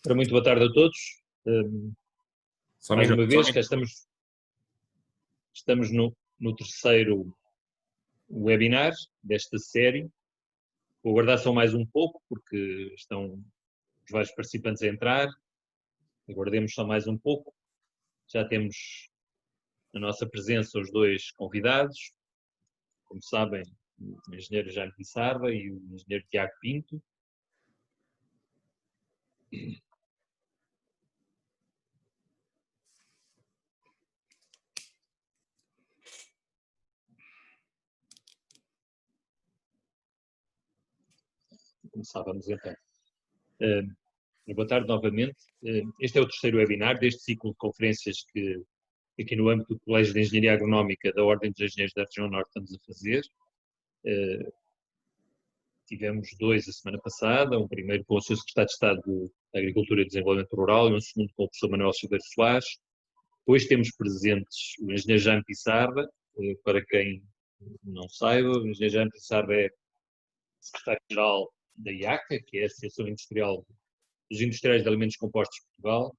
Ora, muito boa tarde a todos. Mais uma vez, cá estamos no terceiro webinar desta série. Vou aguardar só mais um pouco, porque estão os vários participantes a entrar. Aguardemos só mais um pouco. Já temos na nossa presença os dois convidados. Como sabem, o engenheiro Jaime Pissarra e o engenheiro Tiago Pinto. Começávamos então. Boa tarde novamente. Este é o terceiro webinar deste ciclo de conferências que aqui no âmbito do Colégio de Engenharia Agronómica da Ordem dos Engenheiros da Região Norte estamos a fazer. Tivemos dois a semana passada, um primeiro com o Sr. Secretário de Estado da Agricultura e Desenvolvimento Rural e um segundo com o professor Manuel Silveira Soares. Depois temos presentes o engenheiro Jaime Pissarra, para quem não saiba, o engenheiro Jaime Pissarra é secretário-geral da IACA, que é a Associação Industrial dos Industriais de Alimentos Compostos de Portugal,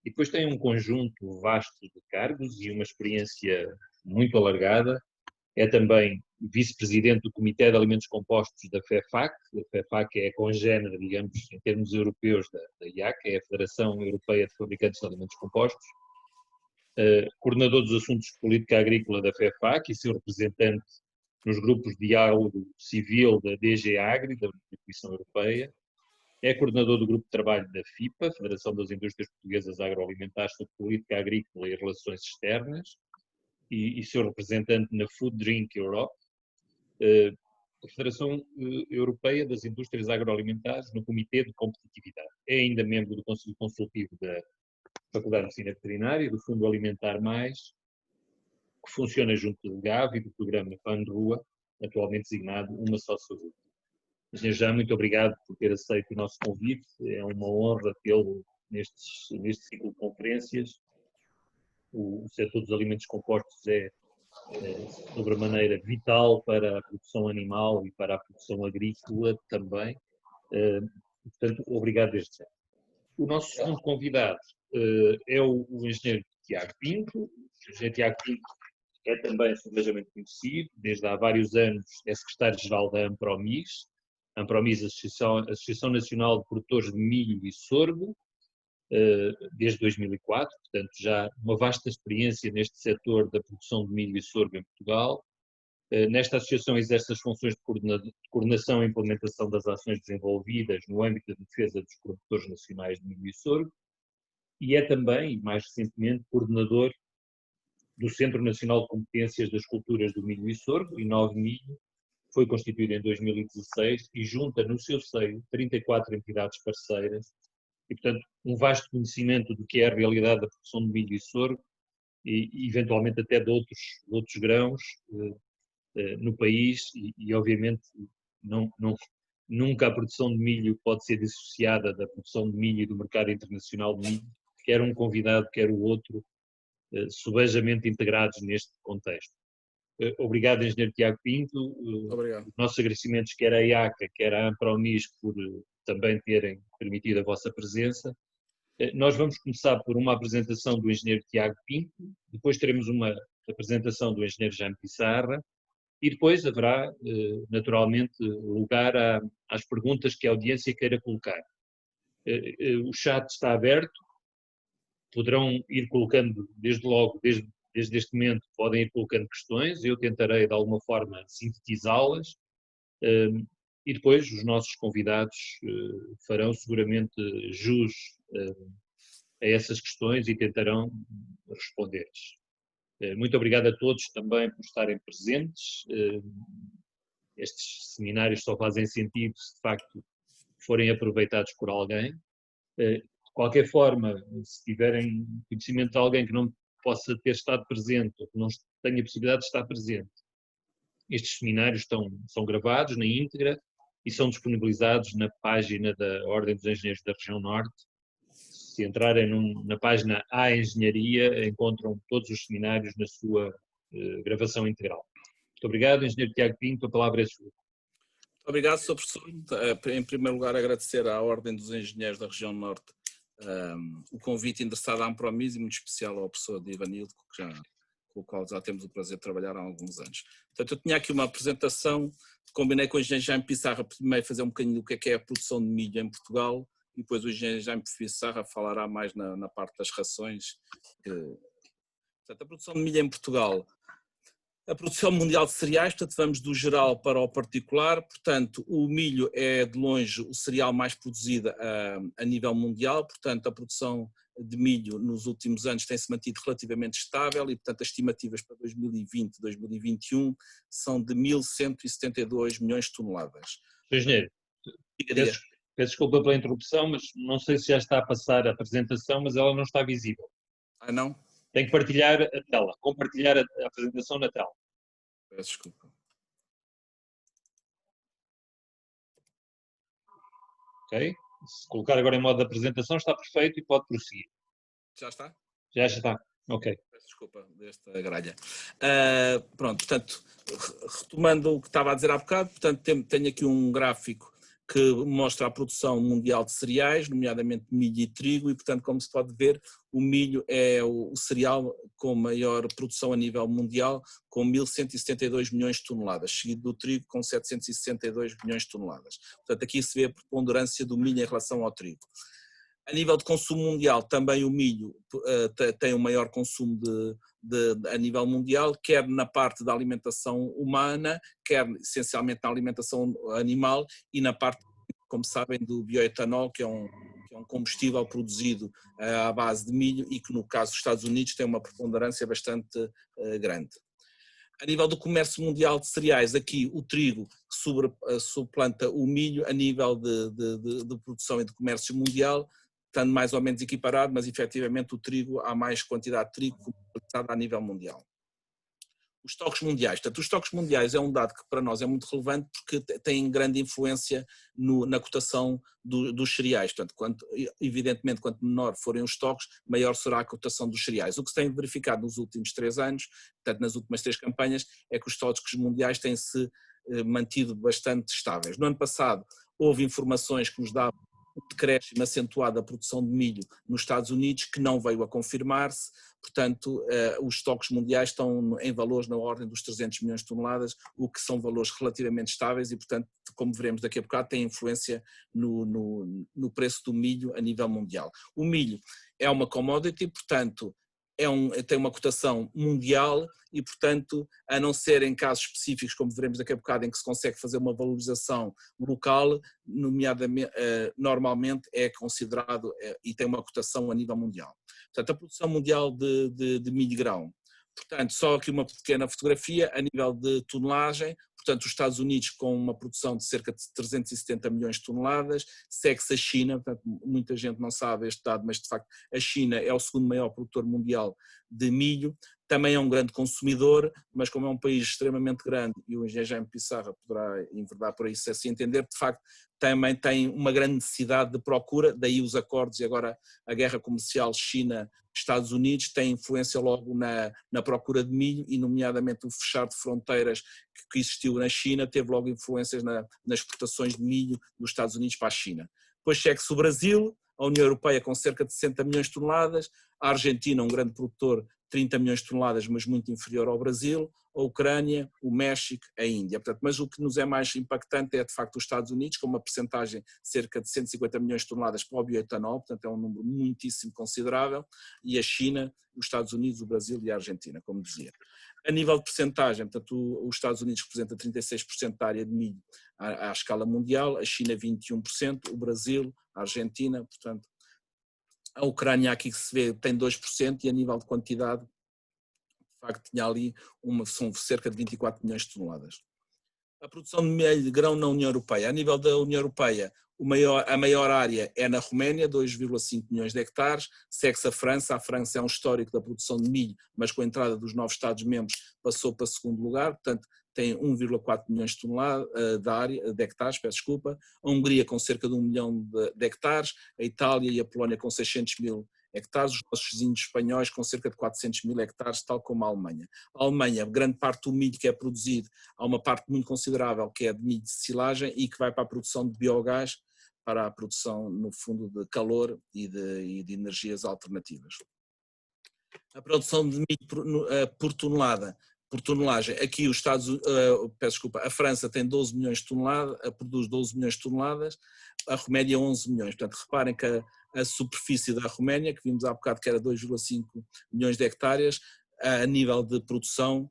e depois tem um conjunto vasto de cargos e uma experiência muito alargada. É também vice-presidente do Comitê de Alimentos Compostos da FEFAC. A FEFAC é a congénere, digamos, em termos europeus da IACA, é a Federação Europeia de Fabricantes de Alimentos Compostos. Coordenador dos Assuntos de Política Agrícola da FEFAC e seu representante nos grupos de diálogo civil da DG Agri, da Comissão Europeia. É coordenador do grupo de trabalho da FIPA, Federação das Indústrias Portuguesas Agroalimentares sobre Política Agrícola e Relações Externas, e seu representante na Food Drink Europe, a Federação Europeia das Indústrias Agroalimentares no Comitê de Competitividade. É ainda membro do Conselho Consultivo da Faculdade de Medicina Veterinária, do Fundo Alimentar Mais, que funciona junto do GAV e do programa PAN-RUA, atualmente designado Uma Só Saúde. Engenheiro Jaime, muito obrigado por ter aceito o nosso convite. É uma honra tê-lo neste ciclo de conferências. O setor dos alimentos compostos é sobremaneira vital para a produção animal e para a produção agrícola também. Portanto, obrigado desde já. O nosso segundo convidado é o engenheiro Tiago Pinto. O engenheiro Tiago Pinto é também sobejamente conhecido, desde há vários anos é secretário-geral da AMPROMIS. A AMPROMIS, Associação Nacional de Produtores de Milho e Sorgo, desde 2004, portanto já uma vasta experiência neste setor da produção de milho e sorgo em Portugal. Nesta associação exerce as funções de coordenação e implementação das ações desenvolvidas no âmbito da defesa dos produtores nacionais de milho e sorgo e é também, mais recentemente, coordenador do Centro Nacional de Competências das Culturas do Milho e Sorgo, Inove Milho, foi constituído em 2016 e junta no seu seio 34 entidades parceiras e, portanto, um vasto conhecimento do que é a realidade da produção de milho e sorgo e eventualmente até de outros grãos no país e obviamente, nunca a produção de milho pode ser dissociada da produção de milho e do mercado internacional de milho, quer um convidado, quer o outro, subejamente integrados neste contexto. Obrigado, engenheiro Tiago Pinto. Obrigado. Os nossos agradecimentos quer à IACA, quer à AMPROMIS por também terem permitido a vossa presença. Nós vamos começar por uma apresentação do engenheiro Tiago Pinto, depois teremos uma apresentação do engenheiro Jaime Pissarra e depois haverá, naturalmente, lugar às perguntas que a audiência queira colocar. O chat está aberto, poderão ir colocando, desde logo, desde este momento, podem ir colocando questões, eu tentarei de alguma forma sintetizá-las e depois os nossos convidados farão seguramente jus a essas questões e tentarão responder-lhes. Muito obrigado a todos também por estarem presentes. Estes seminários só fazem sentido se de facto forem aproveitados por alguém. De qualquer forma, se tiverem conhecimento de alguém que não possa ter estado presente ou que não tenha possibilidade de estar presente, estes seminários são gravados na íntegra e são disponibilizados na página da Ordem dos Engenheiros da Região Norte. Se entrarem na página A Engenharia, encontram todos os seminários na sua gravação integral. Muito obrigado, engenheiro Tiago Pinto, a palavra é sua. Obrigado, Sr. Professor. Em primeiro lugar, agradecer à Ordem dos Engenheiros da Região Norte o convite endereçado à Ampromis e muito especial ao professor Ivanildo, com o qual já temos o prazer de trabalhar há alguns anos. Portanto, eu tinha aqui uma apresentação, combinei com o engenheiro Jaime Pissarra, primeiro fazer um bocadinho do que é a produção de milho em Portugal, e depois o engenheiro Jaime Pissarra falará mais na parte das rações. Portanto, a produção de milho em Portugal. A produção mundial de cereais, portanto vamos do geral para o particular, portanto o milho é de longe o cereal mais produzido a nível mundial, portanto a produção de milho nos últimos anos tem-se mantido relativamente estável e portanto as estimativas para 2020 e 2021 são de 1.172 milhões de toneladas. Engenheiro, peço desculpa pela interrupção, mas não sei se já está a passar a apresentação, mas ela não está visível. Ah, não? Tem que partilhar a tela, compartilhar a apresentação na tela. Peço desculpa. Ok? Se colocar agora em modo de apresentação está perfeito e pode prosseguir. Já está? Já está. Ok. Peço desculpa desta gralha. Pronto, portanto, retomando o que estava a dizer há bocado, portanto, tenho aqui um gráfico que mostra a produção mundial de cereais, nomeadamente milho e trigo, e portanto, como se pode ver, o milho é o cereal com maior produção a nível mundial, com 1.172 milhões de toneladas, seguido do trigo com 762 milhões de toneladas. Portanto, aqui se vê a preponderância do milho em relação ao trigo. A nível de consumo mundial, também o milho tem o maior consumo a nível mundial, quer na parte da alimentação humana, quer essencialmente na alimentação animal e na parte, como sabem, do bioetanol, que é um combustível produzido à base de milho e que no caso dos Estados Unidos tem uma preponderância bastante grande. A nível do comércio mundial de cereais, aqui o trigo suplanta o milho a nível de produção e de comércio mundial, estando mais ou menos equiparado, mas efetivamente o trigo, há mais quantidade de trigo comercializada a nível mundial. Os estoques mundiais. Portanto, os estoques mundiais é um dado que para nós é muito relevante porque tem grande influência na cotação dos cereais. Portanto, evidentemente, quanto menor forem os estoques, maior será a cotação dos cereais. O que se tem verificado nos últimos 3 anos, portanto, nas últimas 3 campanhas, é que os estoques mundiais têm-se mantido bastante estáveis. No ano passado, houve informações que nos davam um decréscimo acentuado da produção de milho nos Estados Unidos, que não veio a confirmar-se, portanto os estoques mundiais estão em valores na ordem dos 300 milhões de toneladas, o que são valores relativamente estáveis e portanto, como veremos daqui a bocado, tem influência no preço do milho a nível mundial. O milho é uma commodity, portanto tem uma cotação mundial e, portanto, a não ser em casos específicos, como veremos daqui a bocado, em que se consegue fazer uma valorização local, nomeadamente, normalmente é considerado e tem uma cotação a nível mundial. Portanto, a produção mundial de milho grão. Portanto, só aqui uma pequena fotografia a nível de tonelagem. Portanto, os Estados Unidos com uma produção de cerca de 370 milhões de toneladas, segue-se a China, portanto, muita gente não sabe este dado, mas de facto a China é o segundo maior produtor mundial de milho, também é um grande consumidor, mas como é um país extremamente grande, e o engenheiro Jaime Pissarra poderá enverdar por isso, se assim entender, de facto também tem uma grande necessidade de procura, daí os acordos e agora a guerra comercial China-Estados Unidos tem influência logo na procura de milho e nomeadamente o fechar de fronteiras que existiu na China teve logo influências nas exportações de milho dos Estados Unidos para a China. Depois segue-se o Brasil, a União Europeia com cerca de 60 milhões de toneladas, a Argentina, um grande produtor, 30 milhões de toneladas, mas muito inferior ao Brasil, a Ucrânia, o México, a Índia. Portanto, mas o que nos é mais impactante é de facto os Estados Unidos, com uma percentagem de cerca de 150 milhões de toneladas para o bioetanol, portanto é um número muitíssimo considerável, e a China, os Estados Unidos, o Brasil e a Argentina, como dizia. A nível de percentagem, portanto, os Estados Unidos representa 36% da área de milho à escala mundial, a China 21%, o Brasil, a Argentina, portanto, a Ucrânia aqui que se vê tem 2% e a nível de quantidade, de facto, tinha ali são cerca de 24 milhões de toneladas. A produção de milho de grão na União Europeia. A nível da União Europeia, a maior área é na Roménia, 2,5 milhões de hectares, segue-se a França é um histórico da produção de milho, mas com a entrada dos novos Estados-membros passou para segundo lugar, portanto tem 1,4 milhões de toneladas de hectares, peço desculpa, a Hungria com cerca de 1 milhão de hectares, a Itália e a Polónia com 600 mil hectares, os nossos vizinhos espanhóis com cerca de 400 mil hectares, tal como a Alemanha. A Alemanha, grande parte do milho que é produzido, há uma parte muito considerável que é de milho de silagem e que vai para a produção de biogás para a produção, no fundo, de calor e de energias alternativas. A produção de milho por tonelagem, aqui os peço desculpa, a França tem 12 milhões de toneladas, produz 12 milhões de toneladas, a Roménia 11 milhões, portanto reparem que a superfície da Roménia, que vimos há bocado que era 2,5 milhões de hectares, a nível de produção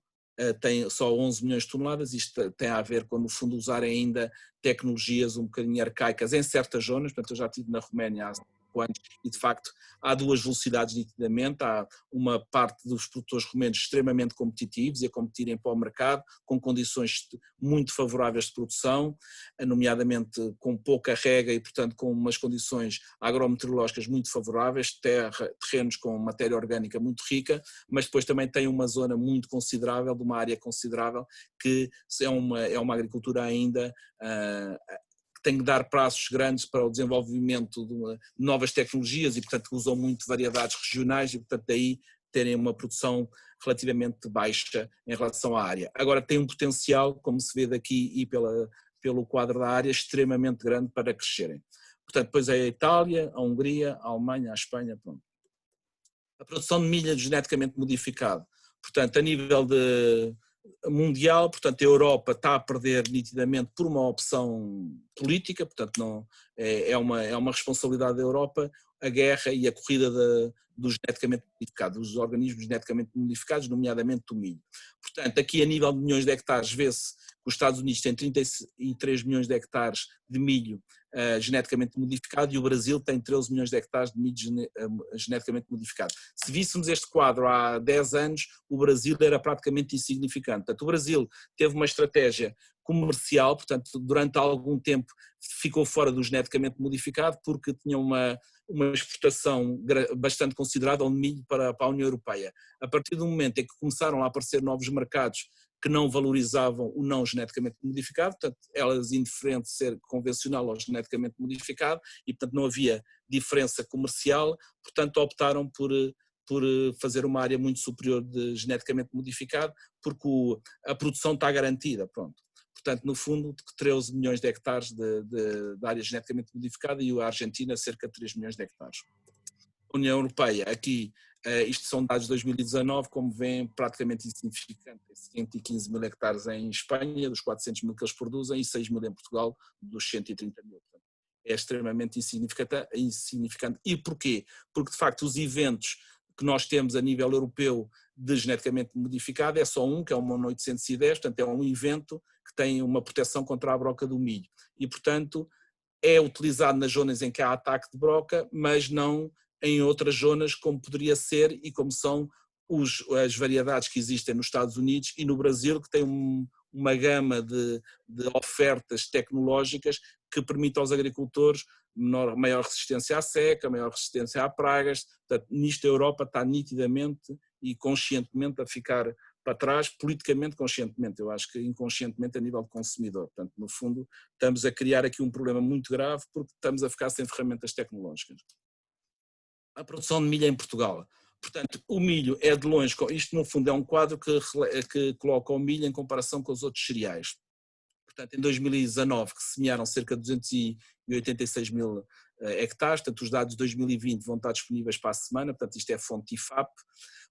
tem só 11 milhões de toneladas. Isto tem a ver com, no fundo, usarem ainda tecnologias um bocadinho arcaicas em certas zonas. Portanto, eu já estive na Roménia há 5 anos e, de facto, há duas velocidades nitidamente. Há uma parte dos produtores romenos extremamente competitivos e a competirem para o mercado, com condições muito favoráveis de produção, nomeadamente com pouca rega e, portanto, com umas condições agrometeorológicas muito favoráveis, terrenos com matéria orgânica muito rica, mas depois também tem uma zona muito considerável, de uma área considerável, que é uma agricultura ainda que tem que dar prazos grandes para o desenvolvimento de novas tecnologias e, portanto, usam muito variedades regionais e, portanto, daí terem uma produção relativamente baixa em relação à área. Agora tem um potencial, como se vê daqui e pelo quadro da área, extremamente grande para crescerem. Portanto, depois é a Itália, a Hungria, a Alemanha, a Espanha, pronto. A produção de milho geneticamente modificado. Portanto, a nível mundial, portanto, a Europa está a perder nitidamente por uma opção política, portanto, não, é uma responsabilidade da Europa, a guerra e a corrida do geneticamente modificado, dos organismos geneticamente modificados, nomeadamente do milho. Portanto, aqui a nível de milhões de hectares, vê-se que os Estados Unidos têm 33 milhões de hectares de milho geneticamente modificado e o Brasil tem 13 milhões de hectares de milho geneticamente modificado. Se víssemos este quadro há 10 anos, o Brasil era praticamente insignificante. Portanto, o Brasil teve uma estratégia comercial, portanto, durante algum tempo ficou fora do geneticamente modificado porque tinha uma exportação bastante considerável de milho para a União Europeia. A partir do momento em que começaram a aparecer novos mercados que não valorizavam o não geneticamente modificado, portanto, elas indiferente de ser convencional ou geneticamente modificado, e portanto não havia diferença comercial, portanto optaram por fazer uma área muito superior de geneticamente modificado, porque a produção está garantida, pronto. Portanto, no fundo, 13 milhões de hectares de área geneticamente modificada e a Argentina cerca de 3 milhões de hectares. A União Europeia, aqui, isto são dados de 2019, como veem, praticamente insignificante, 115 mil hectares em Espanha, dos 400 mil que eles produzem, e 6 mil em Portugal, dos 130 mil. Portanto, é extremamente insignificante. E porquê? Porque, de facto, os eventos que nós temos a nível europeu de geneticamente modificado é só um, que é o MON 810, portanto é um evento que tem uma proteção contra a broca do milho. E, portanto, é utilizado nas zonas em que há ataque de broca, mas não em outras zonas como poderia ser e como são as variedades que existem nos Estados Unidos e no Brasil, que tem uma gama de ofertas tecnológicas que permite aos agricultores maior resistência à seca, maior resistência a pragas. Portanto, nisto a Europa está nitidamente e conscientemente a ficar para trás, politicamente conscientemente, eu acho que inconscientemente a nível de consumidor. Portanto, no fundo, estamos a criar aqui um problema muito grave porque estamos a ficar sem ferramentas tecnológicas. A produção de milho em Portugal. Portanto, o milho é de longe, isto no fundo é um quadro que coloca o milho em comparação com os outros cereais. Portanto, em 2019 que se semearam cerca de 286 mil hectares, portanto os dados de 2020 vão estar disponíveis para a semana, portanto isto é fonte IFAP.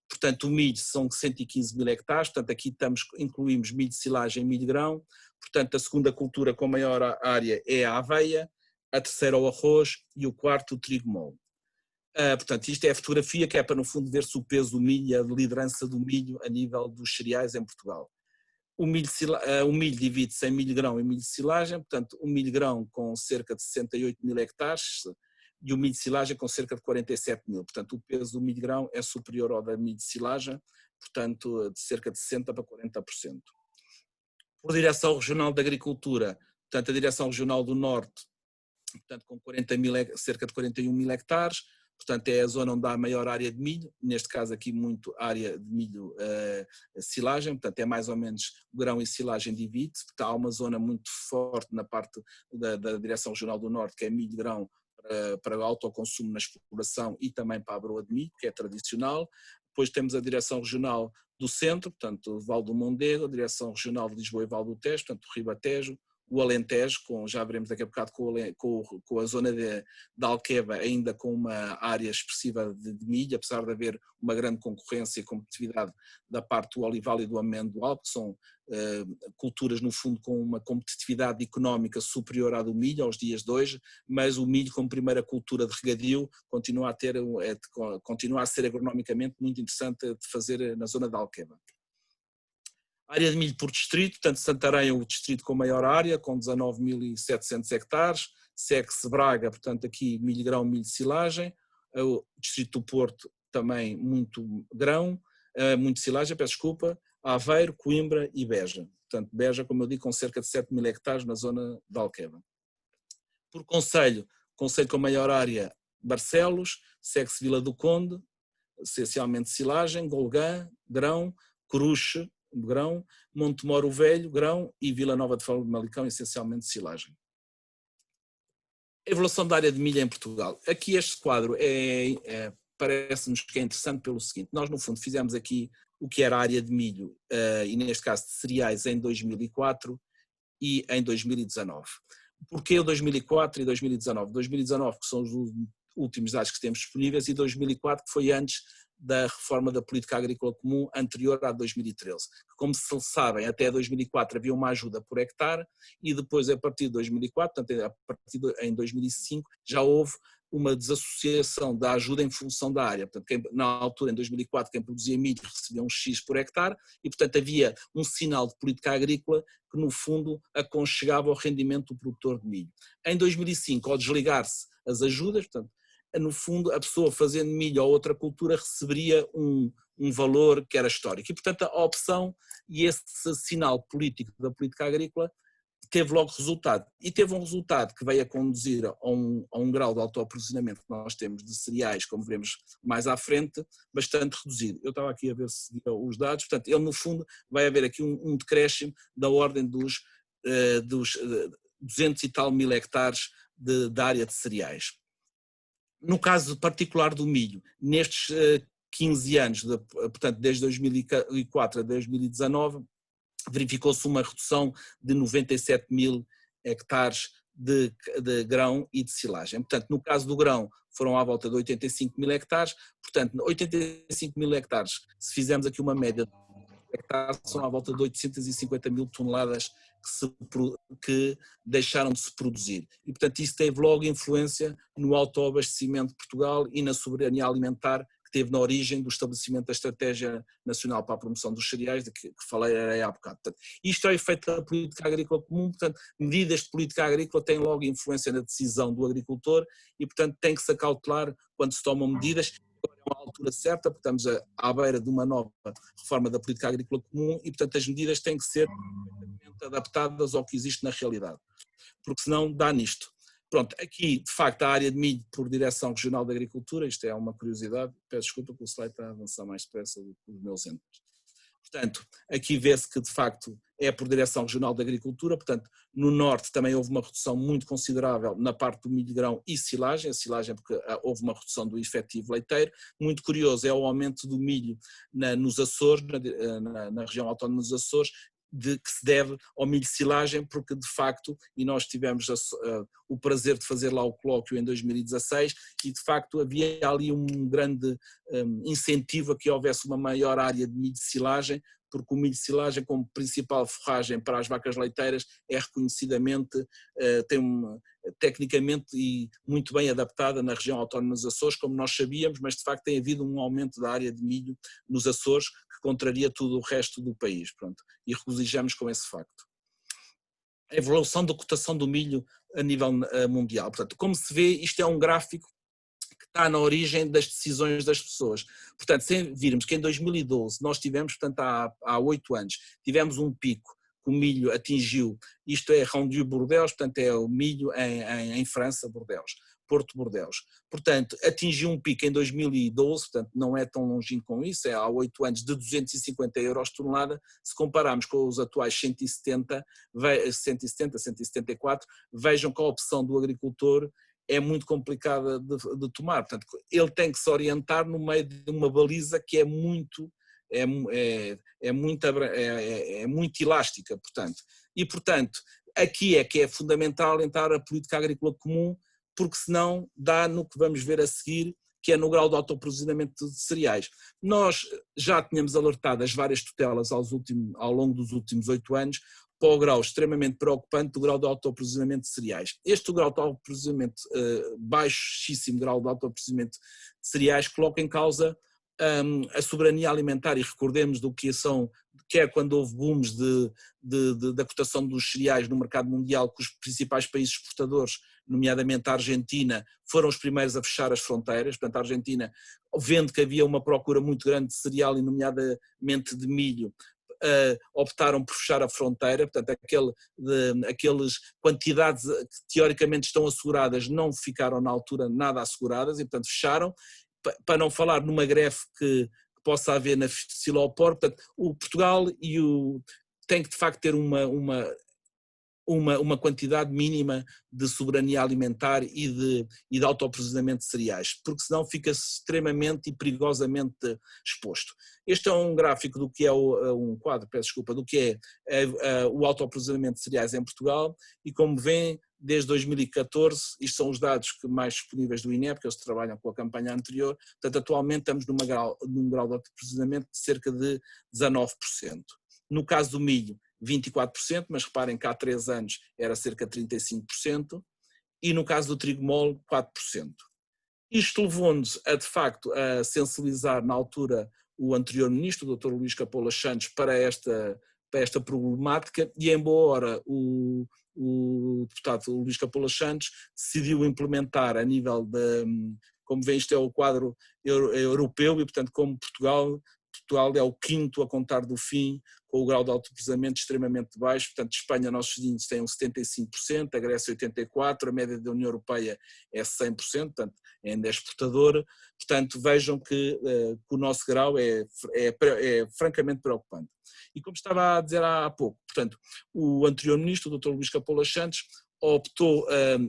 Portanto, o milho são 115 mil hectares, portanto aqui incluímos milho de silagem e milho grão, portanto a segunda cultura com maior área é a aveia, a terceira o arroz e o quarto o trigo mole. Portanto, isto é a fotografia que é para no fundo ver-se o peso do milho e a liderança do milho a nível dos cereais em Portugal. O milho divide-se em milho grão e milho de silagem, portanto o milho grão com cerca de 68 mil hectares e o milho de silagem com cerca de 47 mil, portanto o peso do milho grão é superior ao da milho de silagem, portanto de cerca de 60% para 40%. Por Direção Regional de Agricultura, portanto a Direção Regional do Norte, portanto com cerca de 41 mil hectares, portanto é a zona onde há a maior área de milho, neste caso aqui muito área de milho silagem, portanto é mais ou menos grão e silagem divide-se, porque há uma zona muito forte na parte da Direção Regional do Norte, que é milho-grão para autoconsumo na exploração e também para a broa de milho, que é tradicional. Depois temos a Direção Regional do Centro, portanto Val do Mondego, a Direção Regional de Lisboa e Val do Tejo, portanto o Ribatejo, o Alentejo, já veremos daqui a bocado com a zona de Alqueva ainda com uma área expressiva de milho, apesar de haver uma grande concorrência e competitividade da parte do olival e do amendoal, que são culturas no fundo com uma competitividade económica superior à do milho aos dias de hoje, mas o milho como primeira cultura de regadio continua a ser agronomicamente muito interessante de fazer na zona de Alqueva. Área de milho por distrito, portanto Santarém é o distrito com maior área, com 19.700 hectares, segue-se Braga, portanto aqui milho grão, milho de silagem, o distrito do Porto também muito grão, muito silagem, peço desculpa, Aveiro, Coimbra e Beja. Portanto Beja, como eu digo, com cerca de 7.000 hectares na zona de Alqueva. Por concelho com maior área Barcelos, segue-se Vila do Conde, essencialmente silagem, Golgã, grão, Coruche, grão, Montemoro Velho, grão e Vila Nova de Famalicão, essencialmente silagem. A evolução da área de milho em Portugal. Aqui este quadro parece-nos que é interessante pelo seguinte, nós no fundo fizemos aqui o que era a área de milho, e neste caso de cereais, em 2004 e em 2019. Porquê 2004 e 2019? 2019 que são os últimos dados que temos disponíveis e 2004 que foi antes da reforma da política agrícola comum anterior a 2013. Como se sabem, até 2004 havia uma ajuda por hectare e depois a partir de 2004, portanto em 2005, já houve uma desassociação da ajuda em função da área. Portanto, na altura, em 2004, quem produzia milho recebia um X por hectare e, portanto, havia um sinal de política agrícola que, no fundo, aconchegava o rendimento do produtor de milho. Em 2005, ao desligar-se as ajudas, portanto, no fundo, a pessoa fazendo milho ou outra cultura receberia um valor que era histórico. E, portanto, a opção e esse sinal político da política agrícola teve logo resultado. E teve um resultado que veio a conduzir a um grau de autoaprovisionamento que nós temos de cereais, como veremos mais à frente, bastante reduzido. Eu estava aqui a ver os dados, portanto, ele no fundo vai haver aqui um decréscimo da ordem dos 200 e tal mil hectares de área de cereais. No caso particular do milho, nestes 15 anos, portanto desde 2004 a 2019, verificou-se uma redução de 97 mil hectares de grão e de silagem. Portanto, no caso do grão, foram à volta de 85 mil hectares, portanto, 85 mil hectares, se fizermos aqui uma média de hectares, são à volta de 850 mil toneladas que deixaram de se produzir. E, portanto, isso teve logo influência no autoabastecimento de Portugal e na soberania alimentar que teve na origem do estabelecimento da Estratégia Nacional para a Promoção dos Cereais, de que falei há bocado. Portanto, isto é o efeito da política agrícola comum, portanto, medidas de política agrícola têm logo influência na decisão do agricultor e, portanto, tem que se acautelar quando se tomam medidas. É uma altura certa, porque estamos à beira de uma nova reforma da política agrícola comum e, portanto, as medidas têm que ser adaptadas ao que existe na realidade, porque senão dá nisto. Pronto, aqui de facto a área de milho por Direção Regional de Agricultura, isto é uma curiosidade, peço desculpa que o slide está a avançar mais depressa do que os meus entes. Portanto, aqui vê-se que de facto é por Direção Regional de Agricultura, portanto no norte também houve uma redução muito considerável na parte do milho grão e silagem, a silagem porque houve uma redução do efetivo leiteiro. Muito curioso é o aumento do milho nos Açores, na região autónoma dos Açores, que se deve ao milho de silagem, porque de facto, e nós tivemos o prazer de fazer lá o colóquio em 2016, e de facto havia ali um grande incentivo a que houvesse uma maior área de milho de silagem, porque o milho de silagem como principal forragem para as vacas leiteiras é reconhecidamente, tecnicamente e muito bem adaptada na região autónoma dos Açores, como nós sabíamos, mas de facto tem havido um aumento da área de milho nos Açores que contraria tudo o resto do país, pronto, e regozijamos com esse facto. A evolução da cotação do milho a nível mundial, portanto, como se vê, isto é um gráfico que está na origem das decisões das pessoas. Portanto, se virmos que em 2012 nós tivemos, portanto há 8 anos, tivemos um pico que o milho atingiu, isto é Rondieu-Bordeaux, portanto é o milho em França, Bordeaux, Porto Bordeaux. Portanto, atingiu um pico em 2012, portanto não é tão longínquo com isso, é há 8 anos de 250 euros tonelada, se compararmos com os atuais 170, 174, vejam que a opção do agricultor é muito complicada de tomar, portanto ele tem que se orientar no meio de uma baliza que é muito elástica, portanto, e portanto aqui é que é fundamental entrar a política agrícola comum, porque senão dá no que vamos ver a seguir, que é no grau de autoaprovisionamento de cereais. Nós já tínhamos alertado as várias tutelas ao longo dos últimos 8 anos para o grau extremamente preocupante do grau de autoaprovisionamento de cereais. Este grau de autoaprovisionamento, baixíssimo grau de autoaprovisionamento de cereais, coloca em causa a soberania alimentar, e recordemos do que é quando houve booms da cotação dos cereais no mercado mundial, que os principais países exportadores, nomeadamente a Argentina, foram os primeiros a fechar as fronteiras. Portanto, a Argentina, vendo que havia uma procura muito grande de cereal, e nomeadamente de milho, optaram por fechar a fronteira. Portanto, aquelas quantidades que teoricamente estão asseguradas não ficaram na altura nada asseguradas, e portanto fecharam, para não falar numa greve que possa haver na Silopor. Portanto, o Portugal tem que de facto ter uma quantidade mínima de soberania alimentar e de autoaprovisionamento de cereais, porque senão fica extremamente e perigosamente exposto. Este é um gráfico do que é um quadro, peço desculpa, do que é o autoaprovisionamento de cereais em Portugal, e como veem, desde 2014, isto são os dados mais disponíveis do INE, porque eles trabalham com a campanha anterior, portanto atualmente estamos num grau de autoaprovisionamento de cerca de 19%. No caso do milho, 24%, mas reparem que há 3 anos era cerca de 35%, e no caso do trigo mole, 4%. Isto levou-nos de facto a sensibilizar na altura o anterior ministro, o Dr. Luís Capolas Santos, para esta problemática, e em boa hora o deputado Luís Capolas Santos decidiu implementar a nível como veem, isto é o quadro europeu, e portanto como Portugal é o 5º a contar do fim, com o grau de autoaprovisionamento extremamente baixo. Portanto, Espanha, nossos vizinhos, têm 75%, a Grécia 84%, a média da União Europeia é 100%, portanto ainda é exportadora. Portanto, vejam que o nosso grau é francamente preocupante. E como estava a dizer há pouco, portanto, o anterior ministro, o Dr. Luís Capolas Santos, optou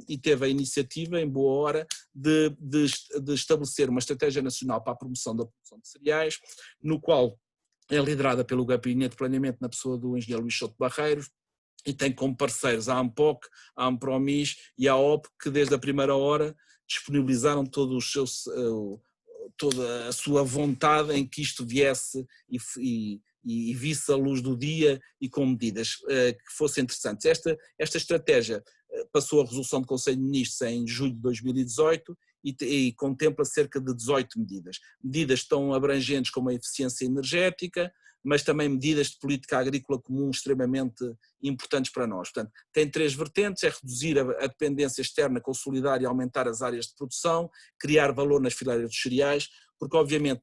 e teve a iniciativa, em boa hora, de estabelecer uma estratégia nacional para a promoção da produção de cereais, no qual é liderada pelo Gabinete de Planeamento na pessoa do engenheiro Luís Souto Barreiros, e tem como parceiros a AMPOC, a AMPROMIS e a OP, que desde a primeira hora disponibilizaram toda a sua vontade em que isto viesse e visse a luz do dia, e com medidas que fossem interessantes. Esta estratégia passou a resolução do Conselho de Ministros em julho de 2018 e contempla cerca de 18 medidas. Medidas tão abrangentes como a eficiência energética, mas também medidas de política agrícola comum extremamente importantes para nós. Portanto, tem 3 vertentes: é reduzir a dependência externa, consolidar e aumentar as áreas de produção, criar valor nas fileiras dos cereais, porque obviamente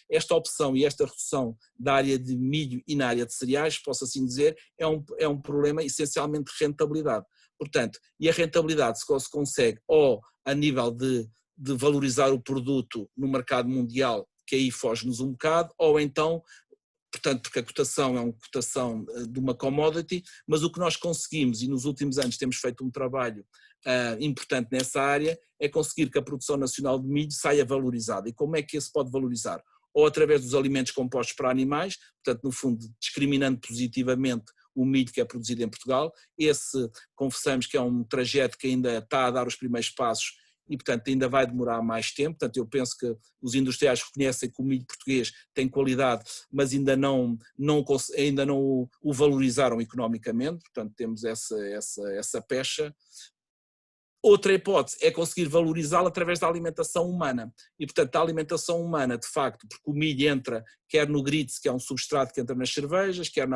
esta opção e esta redução da área de milho e na área de cereais, posso assim dizer, é um problema essencialmente de rentabilidade. Portanto, e a rentabilidade se consegue ou a nível de valorizar o produto no mercado mundial, que aí foge-nos um bocado, ou então, portanto, porque a cotação é uma cotação de uma commodity, mas o que nós conseguimos, e nos últimos anos temos feito um trabalho importante nessa área, é conseguir que a produção nacional de milho saia valorizada. E como é que isso pode valorizar? Ou através dos alimentos compostos para animais, portanto, no fundo, discriminando positivamente o milho que é produzido em Portugal. Esse, confessamos que é um trajeto que ainda está a dar os primeiros passos, e portanto ainda vai demorar mais tempo. Portanto, eu penso que os industriais reconhecem que o milho português tem qualidade, mas ainda não o valorizaram economicamente. Portanto, temos essa pecha. Outra hipótese é conseguir valorizá-la através da alimentação humana. E, portanto, a alimentação humana, de facto, porque o milho entra quer no grits, que é um substrato que entra nas cervejas, quer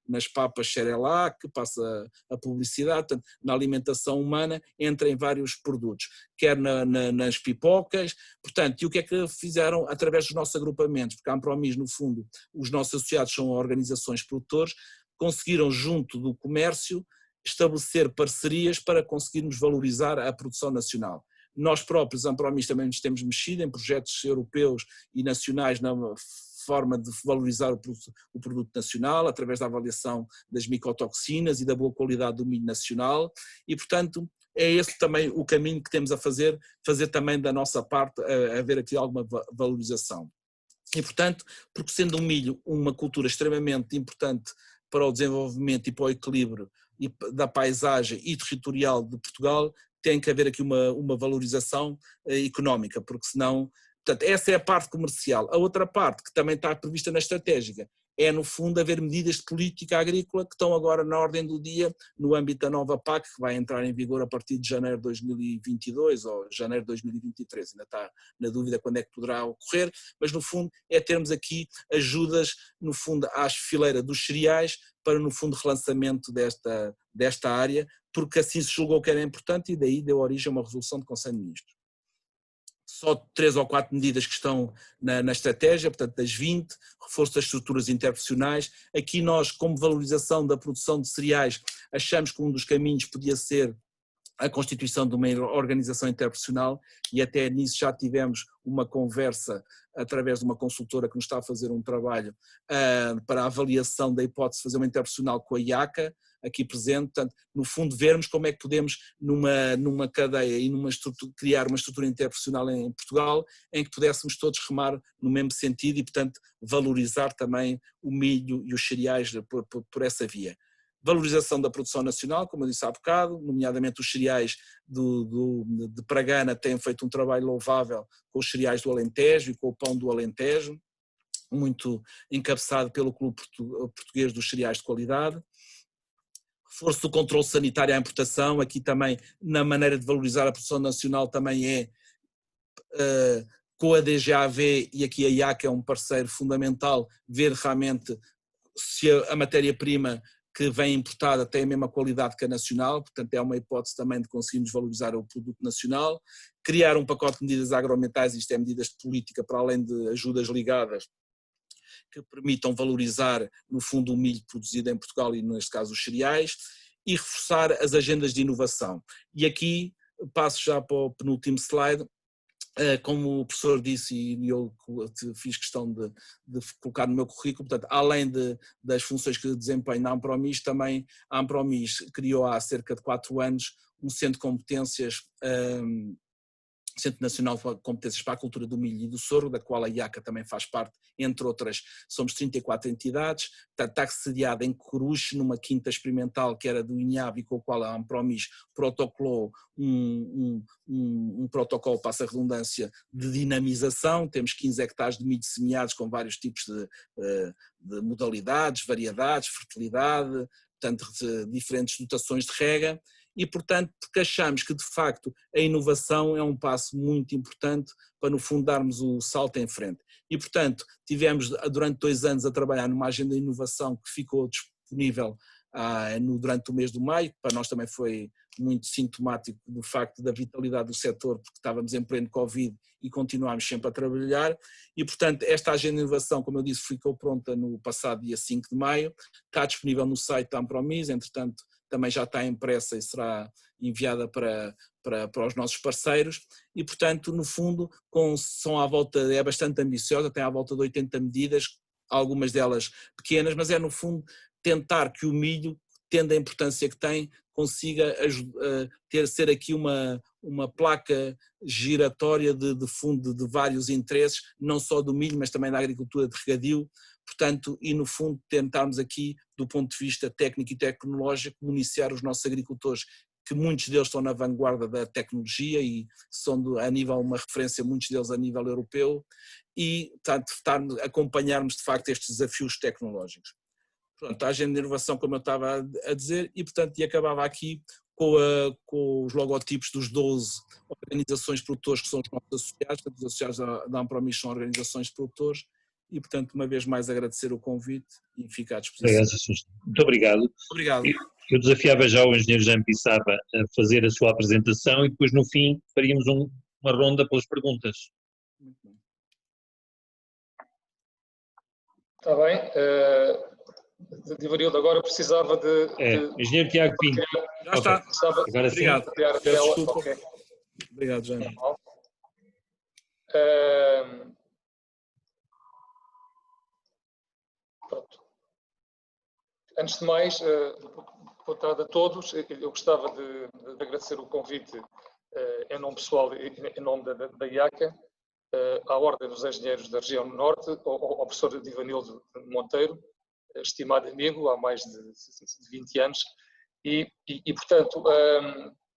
nas papas Cerelac, que passa a publicidade. Portanto, na alimentação humana entra em vários produtos, quer nas pipocas. Portanto, e o que é que fizeram através dos nossos agrupamentos? Porque a Ampromis, no fundo, os nossos associados são organizações produtores, conseguiram, junto do comércio, estabelecer parcerias para conseguirmos valorizar a produção nacional. Nós próprios, a Ampromis, também nos temos mexido em projetos europeus e nacionais na forma de valorizar o produto nacional, através da avaliação das micotoxinas e da boa qualidade do milho nacional, e portanto é esse também o caminho que temos a fazer também da nossa parte, a haver aqui alguma valorização. E portanto, porque sendo o milho uma cultura extremamente importante para o desenvolvimento e para o equilíbrio da paisagem e territorial de Portugal, tem que haver aqui uma valorização económica, porque senão, portanto, essa é a parte comercial. A outra parte, que também está prevista na estratégica, é no fundo haver medidas de política agrícola que estão agora na ordem do dia no âmbito da nova PAC, que vai entrar em vigor a partir de janeiro de 2022 ou janeiro de 2023, ainda está na dúvida quando é que poderá ocorrer, mas no fundo é termos aqui ajudas, no fundo, às fileiras dos cereais para, no fundo, relançamento desta área, porque assim se julgou que era importante e daí deu origem a uma resolução do Conselho de Ministros. Só 3 ou 4 medidas que estão na estratégia, portanto das 20, reforço das estruturas interprofissionais. Aqui nós, como valorização da produção de cereais, achamos que um dos caminhos podia ser a constituição de uma organização interprofissional e até nisso já tivemos uma conversa através de uma consultora que nos está a fazer um trabalho para a avaliação da hipótese de fazer uma interprofissional com a IACA, aqui presente, portanto, no fundo vermos como é que podemos numa cadeia e criar uma estrutura interprofissional em Portugal em que pudéssemos todos remar no mesmo sentido e, portanto, valorizar também o milho e os cereais por essa via. Valorização da produção nacional, como eu disse há bocado, nomeadamente os cereais de Pragana têm feito um trabalho louvável com os cereais do Alentejo e com o pão do Alentejo, muito encabeçado pelo Clube Português dos Cereais de Qualidade. Reforço do controle sanitário à importação, aqui também na maneira de valorizar a produção nacional também é com a DGAV e aqui a IACA é um parceiro fundamental, ver realmente se a matéria-prima que vem importada tem a mesma qualidade que a nacional, portanto é uma hipótese também de conseguirmos valorizar o produto nacional, criar um pacote de medidas agroambientais, isto é medidas de política para além de ajudas ligadas, que permitam valorizar no fundo o milho produzido em Portugal e neste caso os cereais, e reforçar as agendas de inovação. E aqui passo já para o penúltimo slide. Como o professor disse e eu fiz questão de colocar no meu currículo, portanto, além das funções que desempenho na Ampromis, também a Ampromis criou há cerca de 4 anos um centro de competências, Centro Nacional de Competências para a Cultura do Milho e do Sorgo, da qual a IACA também faz parte, entre outras, somos 34 entidades, está sediada em Coruche, numa quinta experimental que era do INHAB e com o qual a Ampromis protocolou um protocolo, passa a redundância, de dinamização, temos 15 hectares de milho semeados com vários tipos de modalidades, variedades, fertilidade, portanto, diferentes dotações de rega, e, portanto, porque achamos que, de facto, a inovação é um passo muito importante para, no fundo, darmos o salto em frente. E, portanto, tivemos durante 2 anos a trabalhar numa agenda de inovação que ficou disponível durante o mês de maio, que para nós também foi muito sintomático do facto da vitalidade do setor, porque estávamos em pleno Covid e continuámos sempre a trabalhar, e portanto esta agenda de inovação, como eu disse, ficou pronta no passado dia 5 de maio, está disponível no site da Ampromis, entretanto também já está impressa e será enviada para os nossos parceiros, e portanto no fundo são à volta, é bastante ambiciosa, tem à volta de 80 medidas, algumas delas pequenas, mas é no fundo tentar que o milho, tendo a importância que tem, consiga ser aqui uma placa giratória de fundo de vários interesses, não só do milho, mas também da agricultura de regadio, portanto, e no fundo tentarmos aqui, do ponto de vista técnico e tecnológico, municiar os nossos agricultores, que muitos deles estão na vanguarda da tecnologia e são a nível, uma referência, muitos deles a nível europeu, e portanto, acompanharmos de facto estes desafios tecnológicos. Pronto, a agenda de inovação, como eu estava a dizer, e portanto, e acabava aqui com os logotipos dos 12 organizações de produtores que são os nossos associados, os associados da Ampromis são organizações de produtores, e portanto, uma vez mais agradecer o convite e ficar à disposição. Muito obrigado. Obrigado. Eu desafiava já o engenheiro Jean Pissarra a fazer a sua apresentação e depois no fim faríamos uma ronda pelas perguntas. Muito bem. Está bem. Divarildo, agora precisava de... Engenheiro Tiago Pinto. Já está. Agora obrigado. sim. Criar a tela. Okay. Obrigado, Jean. Pronto. Antes de mais, boa tarde a todos. Eu gostava de agradecer o convite em nome pessoal e em nome da IACA, à Ordem dos Engenheiros da Região Norte, ao professor Divanildo Monteiro, estimado amigo há mais de 20 anos, Portanto,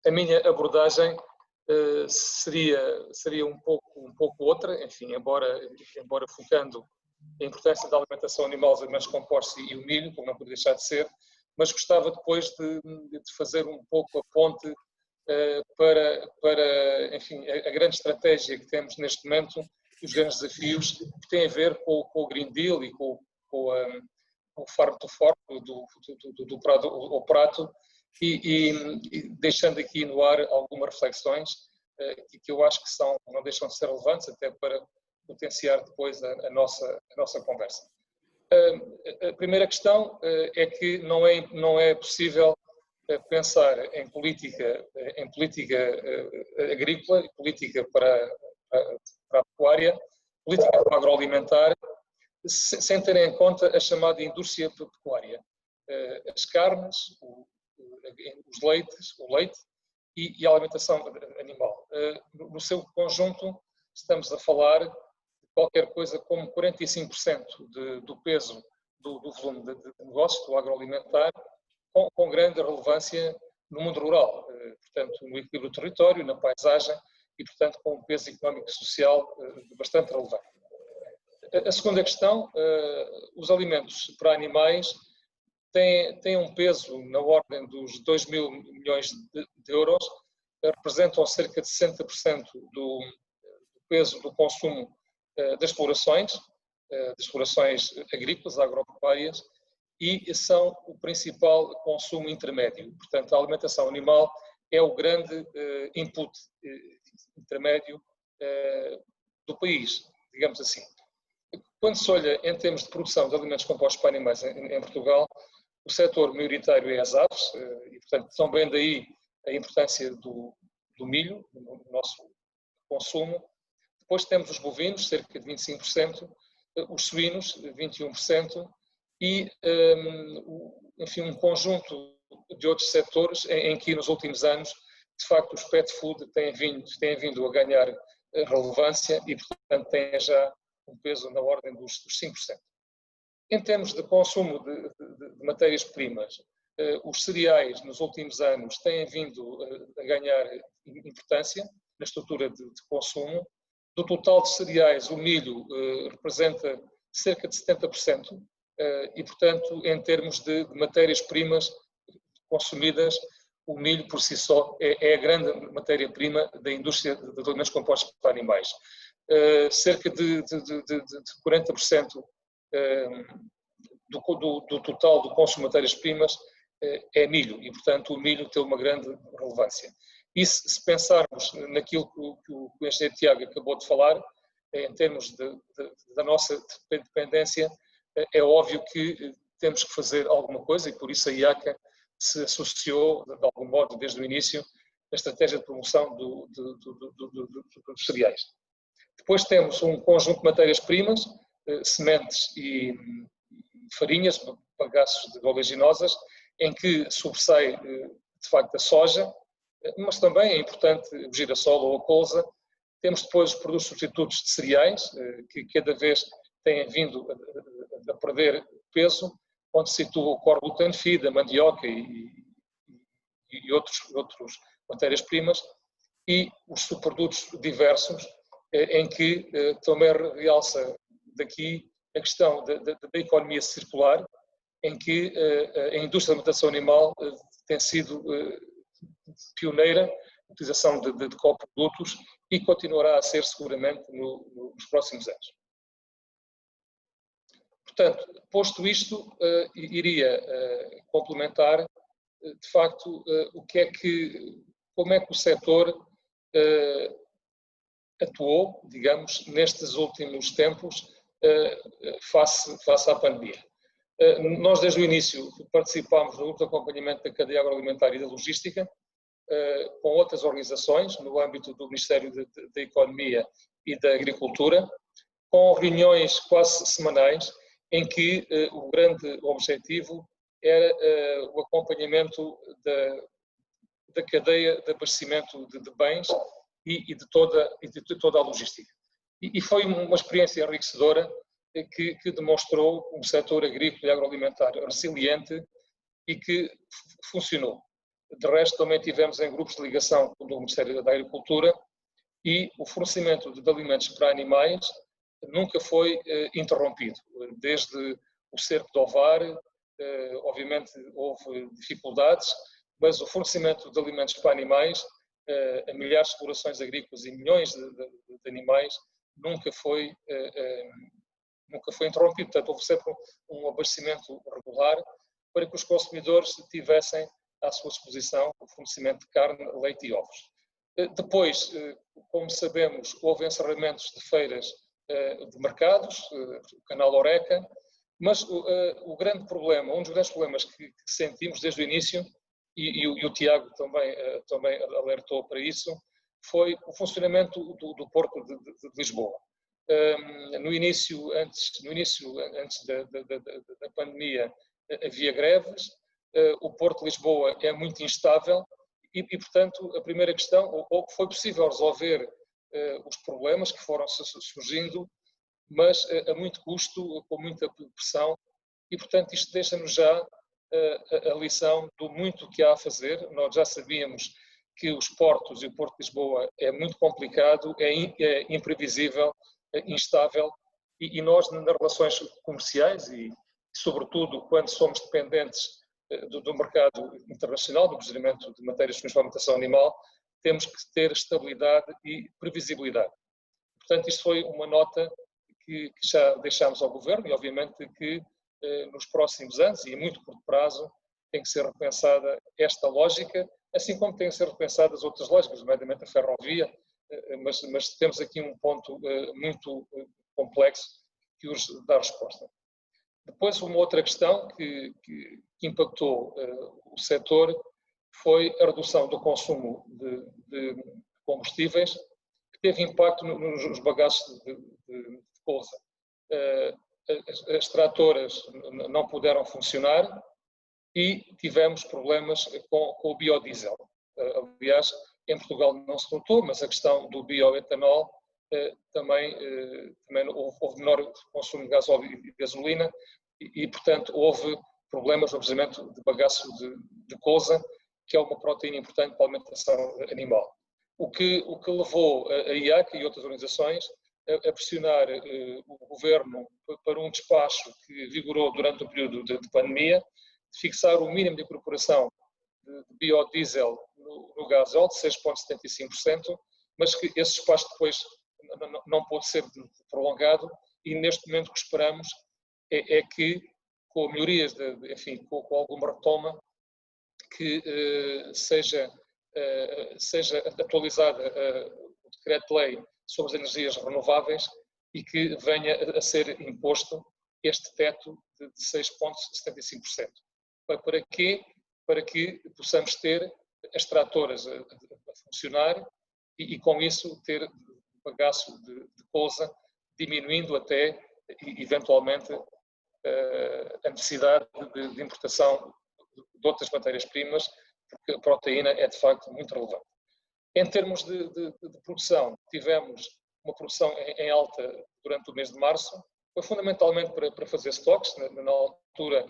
a minha abordagem seria um pouco outra, enfim, embora focando a importância da alimentação animal, os alimentos compostos e o milho, como não poderia deixar de ser, mas gostava depois de fazer um pouco a ponte para enfim, a grande estratégia que temos neste momento e os grandes desafios que têm a ver com o Green Deal e com o Farm to Fork, do prato ao prato, e deixando aqui no ar algumas reflexões que eu acho que não deixam de ser relevantes até para potenciar depois a nossa conversa. A primeira questão é que não é possível pensar em política agrícola, política para a pecuária, política para o agroalimentar, sem ter em conta a chamada indústria pecuária. As carnes, os leites, o leite e a alimentação animal. No seu conjunto, estamos a falar de qualquer coisa como 45% do peso do volume de negócios, do agroalimentar, com grande relevância no mundo rural, portanto, no equilíbrio do território, na paisagem e, portanto, com um peso económico e social bastante relevante. A segunda questão, os alimentos para animais têm um peso na ordem dos 2.000 milhões de euros, representam cerca de 60% do peso do consumo das explorações agrícolas, agropecuárias, e são o principal consumo intermédio. Portanto, a alimentação animal é o grande input intermédio do país, digamos assim. Quando se olha em termos de produção de alimentos compostos para animais em Portugal, o setor maioritário é as aves, e, portanto, também daí a importância do milho no nosso consumo. Depois temos os bovinos, cerca de 25%, os suínos, 21%, e, enfim, um conjunto de outros setores em que, nos últimos anos, de facto, os pet food têm vindo a ganhar relevância e, portanto, têm já um peso na ordem dos 5%. Em termos de consumo de matérias-primas, os cereais, nos últimos anos, têm vindo a ganhar importância na estrutura de consumo. Do total de cereais, o milho representa cerca de 70%, e, portanto, em termos de matérias-primas consumidas, o milho por si só é a grande matéria-prima da indústria de alimentos compostos para animais. Cerca de 40% do total do consumo de matérias-primas é milho, e, portanto, o milho tem uma grande relevância. E se pensarmos naquilo que o engenheiro Tiago acabou de falar, em termos da nossa dependência, é óbvio que temos que fazer alguma coisa, e por isso a IACA se associou, de algum modo, desde o início, na estratégia de promoção dos cereais. Depois temos um conjunto de matérias-primas, sementes e farinhas, bagaços de oleaginosas, em que sobressai, de facto, a soja, mas também é importante o girassol ou a colza. Temos depois os produtos substitutos de cereais, que cada vez têm vindo a perder peso, onde se situa o core gluten feed, a mandioca e outros matérias-primas, e os subprodutos diversos, em que também realça daqui a questão da economia circular, em que a indústria da alimentação animal tem sido pioneira na utilização de coprodutos e continuará a ser seguramente nos próximos anos. Portanto, posto isto, iria complementar, de facto, como é que o setor atuou, digamos, nestes últimos tempos face à pandemia. Nós, desde o início, participámos no grupo de acompanhamento da cadeia agroalimentar e da logística, com outras organizações, no âmbito do Ministério da Economia e da Agricultura, com reuniões quase semanais, em que o grande objetivo era o acompanhamento da cadeia de abastecimento de bens e de toda a logística. E foi uma experiência enriquecedora que demonstrou um setor agrícola e agroalimentar resiliente, e que funcionou. De resto, também tivemos em grupos de ligação com o Ministério da Agricultura e o fornecimento de alimentos para animais nunca foi interrompido. Desde o cerco de Ovar, obviamente houve dificuldades, mas o fornecimento de alimentos para animais, a milhares de explorações agrícolas e milhões de animais, nunca foi interrompido. Portanto, houve sempre um abastecimento regular para que os consumidores tivessem à sua disposição o fornecimento de carne, leite e ovos. Depois, como sabemos, houve encerramentos de feiras de mercados, o canal Horeca, mas o grande problema, um dos grandes problemas que sentimos desde o início, e o Tiago também alertou para isso, foi o funcionamento do Porto de Lisboa. No início, antes da pandemia, havia greves, o Porto de Lisboa é muito instável e, portanto, a primeira questão, ou foi possível resolver os problemas que foram surgindo, mas a muito custo, com muita pressão, e, portanto, isto deixa-nos já a lição do muito que há a fazer. Nós já sabíamos que os portos e o Porto de Lisboa é muito complicado, é imprevisível, instável, e nós, nas relações comerciais e, sobretudo, quando somos dependentes do mercado internacional, do procedimento de matérias-primas para a alimentação animal, temos que ter estabilidade e previsibilidade. Portanto, isto foi uma nota que já deixámos ao Governo e, obviamente, que nos próximos anos e a muito curto prazo tem que ser repensada esta lógica, assim como têm que ser repensadas outras lógicas, nomeadamente a ferrovia, mas temos aqui um ponto muito complexo que urge dar resposta. Depois, uma outra questão que impactou o setor foi a redução do consumo de combustíveis, que teve impacto nos bagaços de cousa. As tratoras não puderam funcionar e tivemos problemas com o biodiesel. Aliás, em Portugal não se notou, mas a questão do bioetanol também houve menor consumo de gasóleo e gasolina e, portanto, houve problemas no abastecimento de bagaço de cousa, que é uma proteína importante para a alimentação animal. O que levou a IAC e outras organizações a pressionar o Governo para um despacho que vigorou durante o período de pandemia, de fixar o mínimo de incorporação de biodiesel no gasóleo de 6,75%, mas que esse despacho depois não pôde ser prolongado e neste momento o que esperamos é que, com melhorias, com alguma retoma, que seja atualizada o decreto-lei sobre as energias renováveis e que venha a ser imposto este teto de 6,75%. Para quê? Para que possamos ter as tratoras a funcionar e com isso ter bagaço de cousa diminuindo até, eventualmente, a necessidade de importação de outras matérias-primas, porque a proteína é, de facto, muito relevante. Em termos de produção, tivemos uma produção em alta durante o mês de março, foi fundamentalmente para fazer stocks. Na altura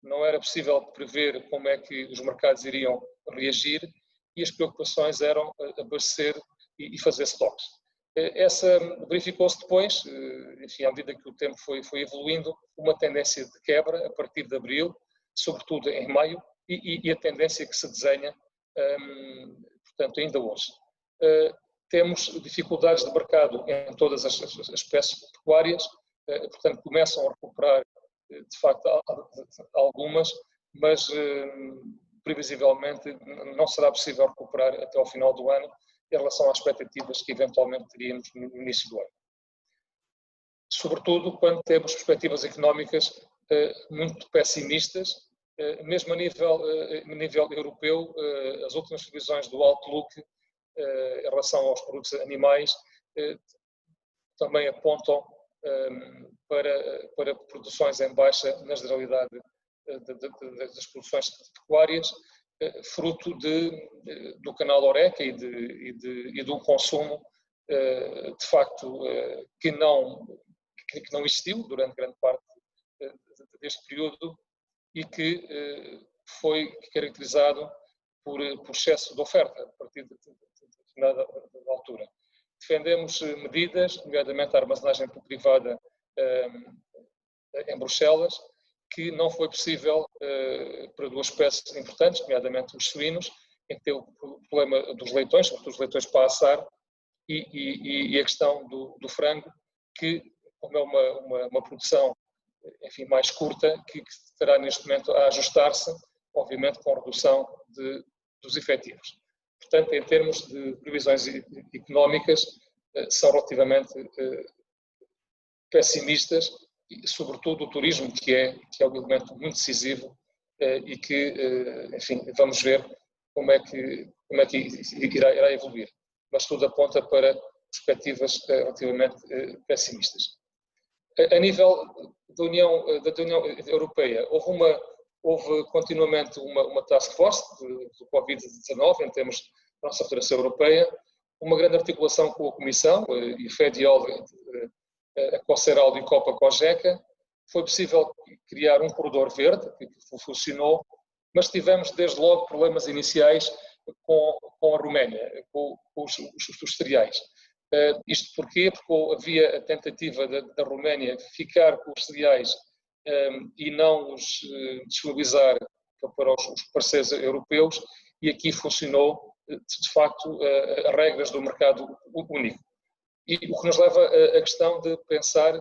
não era possível prever como é que os mercados iriam reagir e as preocupações eram abastecer e fazer stocks. Essa verificou-se depois, enfim, à medida que o tempo foi evoluindo, uma tendência de quebra a partir de abril, sobretudo em maio, e a tendência que se desenha, portanto, ainda hoje. Temos dificuldades de mercado em todas as espécies pecuárias, portanto, começam a recuperar, de facto, algumas, mas previsivelmente não será possível recuperar até ao final do ano em relação às expectativas que eventualmente teríamos no início do ano. Sobretudo quando temos perspectivas económicas muito pessimistas, mesmo a nível europeu, as últimas previsões do Outlook em relação aos produtos animais também apontam para produções em baixa na generalidade das produções pecuárias, fruto do canal Horeca e de um consumo, de facto, que não existiu durante grande parte deste período e que foi caracterizado por excesso de oferta a partir de determinada altura. Defendemos medidas, nomeadamente a armazenagem privada em Bruxelas, que não foi possível para duas espécies importantes, nomeadamente os suínos, em que teve o problema dos leitões, sobretudo os leitões para assar, e a questão do frango, que como é uma produção, enfim, mais curta, que estará neste momento a ajustar-se, obviamente com a redução dos efetivos. Portanto, em termos de previsões económicas, são relativamente pessimistas, e sobretudo o turismo, que é um elemento muito decisivo e que, enfim, vamos ver como é que irá evoluir. Mas tudo aponta para perspectivas relativamente pessimistas. A nível da União Europeia, houve continuamente uma task force do Covid-19 em termos da nossa Federação Europeia, uma grande articulação com a Comissão, e FEDIOL, a COCERAL e COPA COGECA. Foi possível criar um corredor verde, que funcionou, mas tivemos desde logo problemas iniciais com a Roménia, com os cereais. Isto porquê? Porque havia a tentativa da Roménia ficar com os cereais e não os disponibilizar para os parceiros europeus, e aqui funcionou, de facto, as regras do mercado único. E o que nos leva à questão de pensar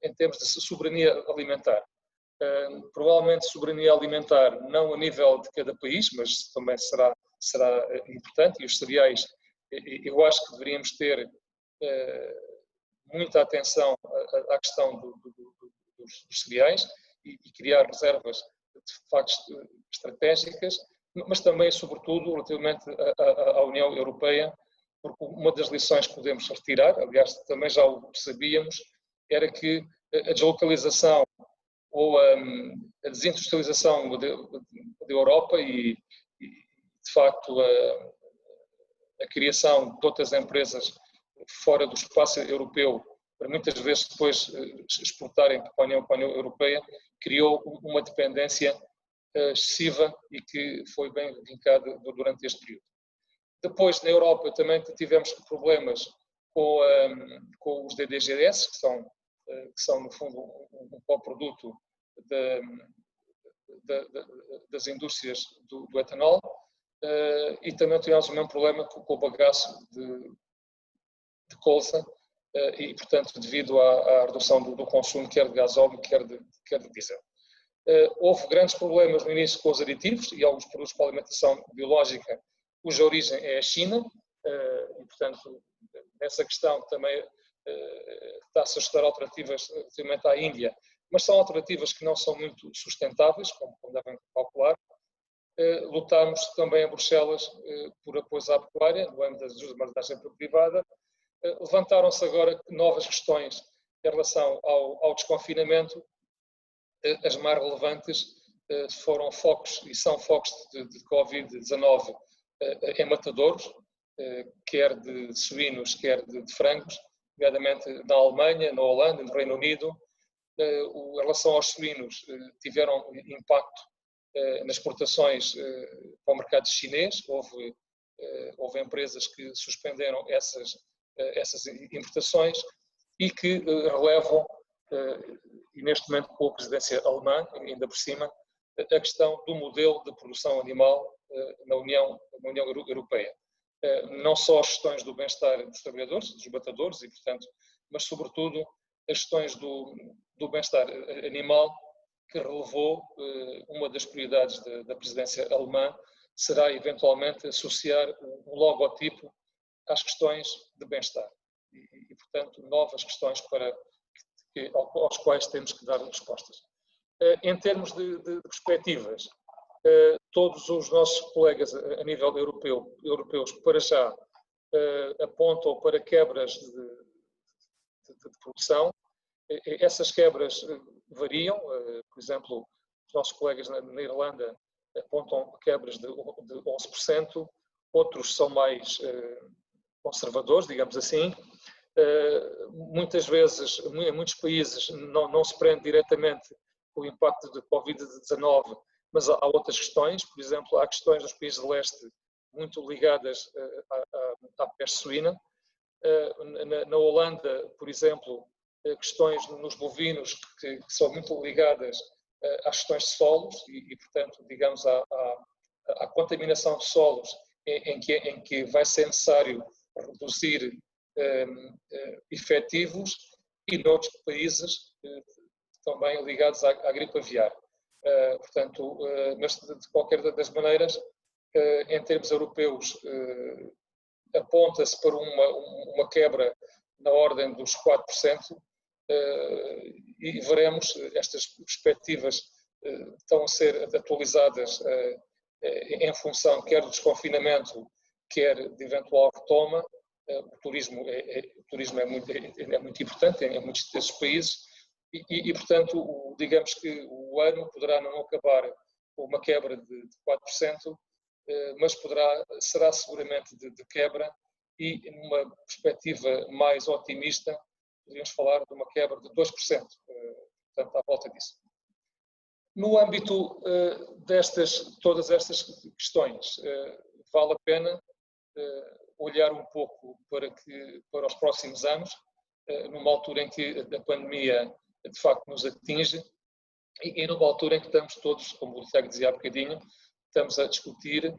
em termos de soberania alimentar. Provavelmente soberania alimentar não a nível de cada país, mas também será importante, e os cereais, eu acho que deveríamos ter muita atenção à questão dos cereais e criar reservas de facto estratégicas, mas também, sobretudo, relativamente à União Europeia, porque uma das lições que podemos retirar, aliás, também já o sabíamos, era que a deslocalização ou a desindustrialização da Europa e, de facto, a criação de outras empresas fora do espaço europeu, para muitas vezes depois exportarem para a União Europeia, criou uma dependência excessiva e que foi bem vincada durante este período. Depois, na Europa, também tivemos problemas com os DDGS, que são, no fundo, um coproduto das indústrias do etanol, e também tivemos o mesmo problema com o bagaço de colza, e, portanto, devido à redução do consumo, quer de gasóleo, quer de diesel. Houve grandes problemas no início com os aditivos e alguns produtos para alimentação biológica, cuja origem é a China, e, portanto, nessa questão também está-se a estudar alternativas relativamente à Índia, mas são alternativas que não são muito sustentáveis, como devem calcular. Lutámos também em Bruxelas por apoio à pecuária, no âmbito da armazenagem privada. Levantaram-se agora novas questões em relação ao desconfinamento. As mais relevantes foram focos, e são focos de Covid-19 em matadouros, quer de suínos, quer de frangos, nomeadamente na Alemanha, na Holanda, no Reino Unido. Em relação aos suínos, tiveram impacto nas exportações para o mercado chinês. Houve empresas que suspenderam essas importações e que relevam, e neste momento com a presidência alemã, ainda por cima, a questão do modelo de produção animal na União Europeia. Não só as questões do bem-estar dos trabalhadores, dos matadores, e, portanto, mas sobretudo as questões do bem-estar animal, que relevou uma das prioridades da presidência alemã, será eventualmente associar um logotipo às questões de bem-estar. E, portanto, novas questões aos quais temos que dar respostas. Em termos de perspectivas, todos os nossos colegas a nível europeus, para já, apontam para quebras de produção. Essas quebras variam. Por exemplo, os nossos colegas na Irlanda apontam quebras de 11%, outros são mais conservadores, digamos assim. Muitas vezes, em muitos países, não se prende diretamente com o impacto de Covid-19, mas há outras questões, por exemplo, há questões dos países de leste muito ligadas à peste suína. Na Holanda, por exemplo, questões nos bovinos que são muito ligadas às questões de solos e portanto, digamos, à contaminação de solos em que vai ser necessário reduzir efetivos, e noutros países também ligados à gripe aviar. Portanto, mas de qualquer das maneiras, em termos europeus, aponta-se para uma quebra na ordem dos 4%, e veremos, estas perspectivas estão a ser atualizadas em função quer do desconfinamento, quer de eventual retoma. O turismo é muito importante em muitos desses países e, portanto, digamos que o ano poderá não acabar com uma quebra de 4%, mas será seguramente de quebra, e numa perspectiva mais otimista podemos falar de uma quebra de 2%, portanto, à volta disso. No âmbito todas estas questões, vale a pena olhar um pouco para os próximos anos, numa altura em que a pandemia de facto nos atinge e numa altura em que estamos todos, como o Tiago dizia há bocadinho, estamos a discutir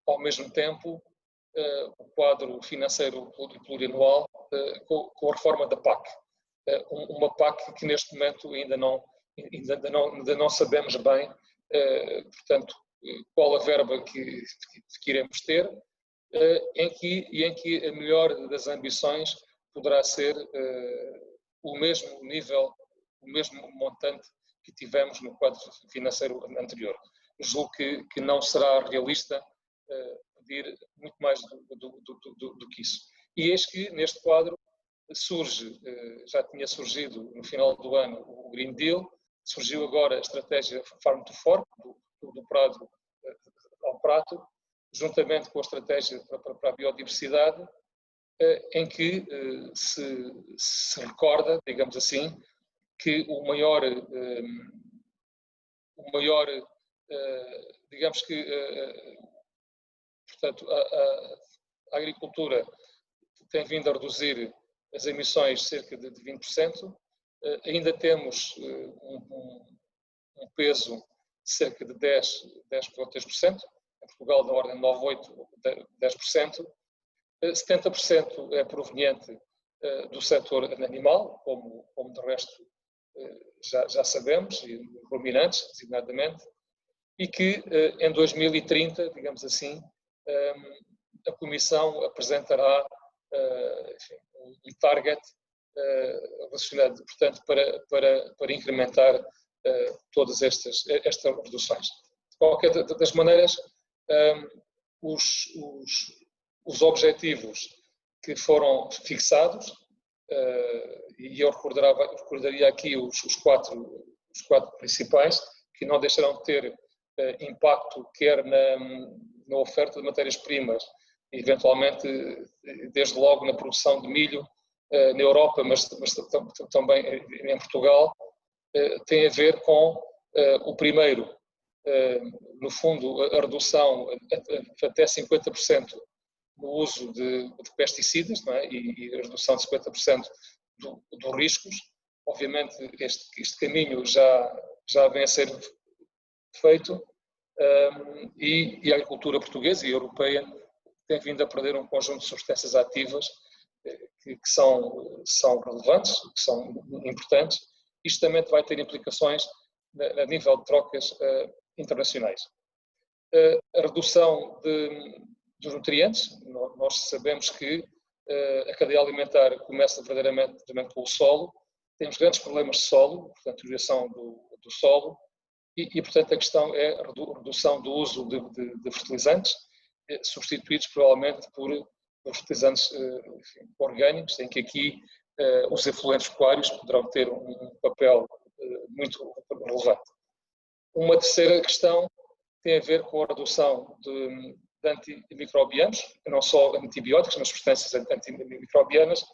ao mesmo tempo o quadro financeiro plurianual com a reforma da PAC. Uma PAC que neste momento ainda não sabemos bem, portanto, qual a verba que iremos ter, em que a melhor das ambições poderá ser o mesmo nível, o mesmo montante que tivemos no quadro financeiro anterior. Julgo que não será realista pedir muito mais do que isso. E eis que neste quadro já tinha surgido no final do ano o Green Deal, surgiu agora a estratégia Farm to Fork, do prado ao prato, juntamente com a estratégia para a biodiversidade, em que se recorda, digamos assim, que o maior digamos que, portanto, a agricultura tem vindo a reduzir as emissões cerca de 20%, ainda temos um peso de cerca de 10,3%, em Portugal da ordem de 9,8%, 10%, 70% é proveniente do setor animal, como de resto já sabemos, e ruminantes, designadamente, e que em 2030, digamos assim, a Comissão apresentará um target relacionado, portanto, para incrementar todas estas reduções. De qualquer das maneiras, os objetivos que foram fixados, e eu recordaria aqui os quatro principais, que não deixarão de ter impacto quer na oferta de matérias-primas, eventualmente desde logo na produção de milho na Europa, mas também em Portugal, tem a ver com o primeiro, no fundo, a redução até 50% no uso de pesticidas, não é? E a redução de 50% dos riscos. Obviamente este caminho já vem a ser feito, e a agricultura portuguesa e europeia tem vindo a perder um conjunto de substâncias ativas que são relevantes, que são importantes. Isto também vai ter implicações a nível de trocas internacionais. A redução dos nutrientes, nós sabemos que a cadeia alimentar começa verdadeiramente pelo solo, temos grandes problemas de solo, portanto, deterioração do solo, e portanto a questão é a redução do uso de fertilizantes, substituídos provavelmente por fertilizantes orgânicos, em que aqui os efluentes pecuários poderão ter um papel muito relevante. Uma terceira questão tem a ver com a redução de antimicrobianos, não só antibióticos, mas substâncias antimicrobianas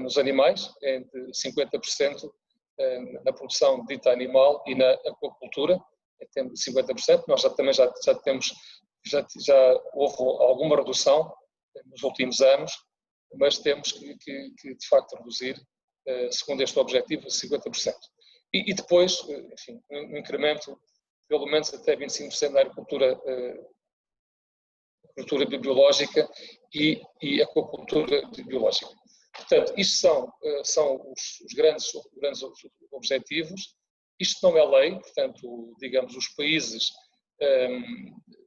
nos animais, entre 50% na produção dita animal e na aquacultura, temos 50%. Nós também já temos, já houve alguma redução nos últimos anos, mas temos que de facto reduzir, segundo este objetivo, 50%. E depois, enfim, um incremento pelo menos até 25% na agricultura biológica e aquacultura biológica. Portanto, isto são os grandes objetivos. Isto não é lei, portanto, digamos, os países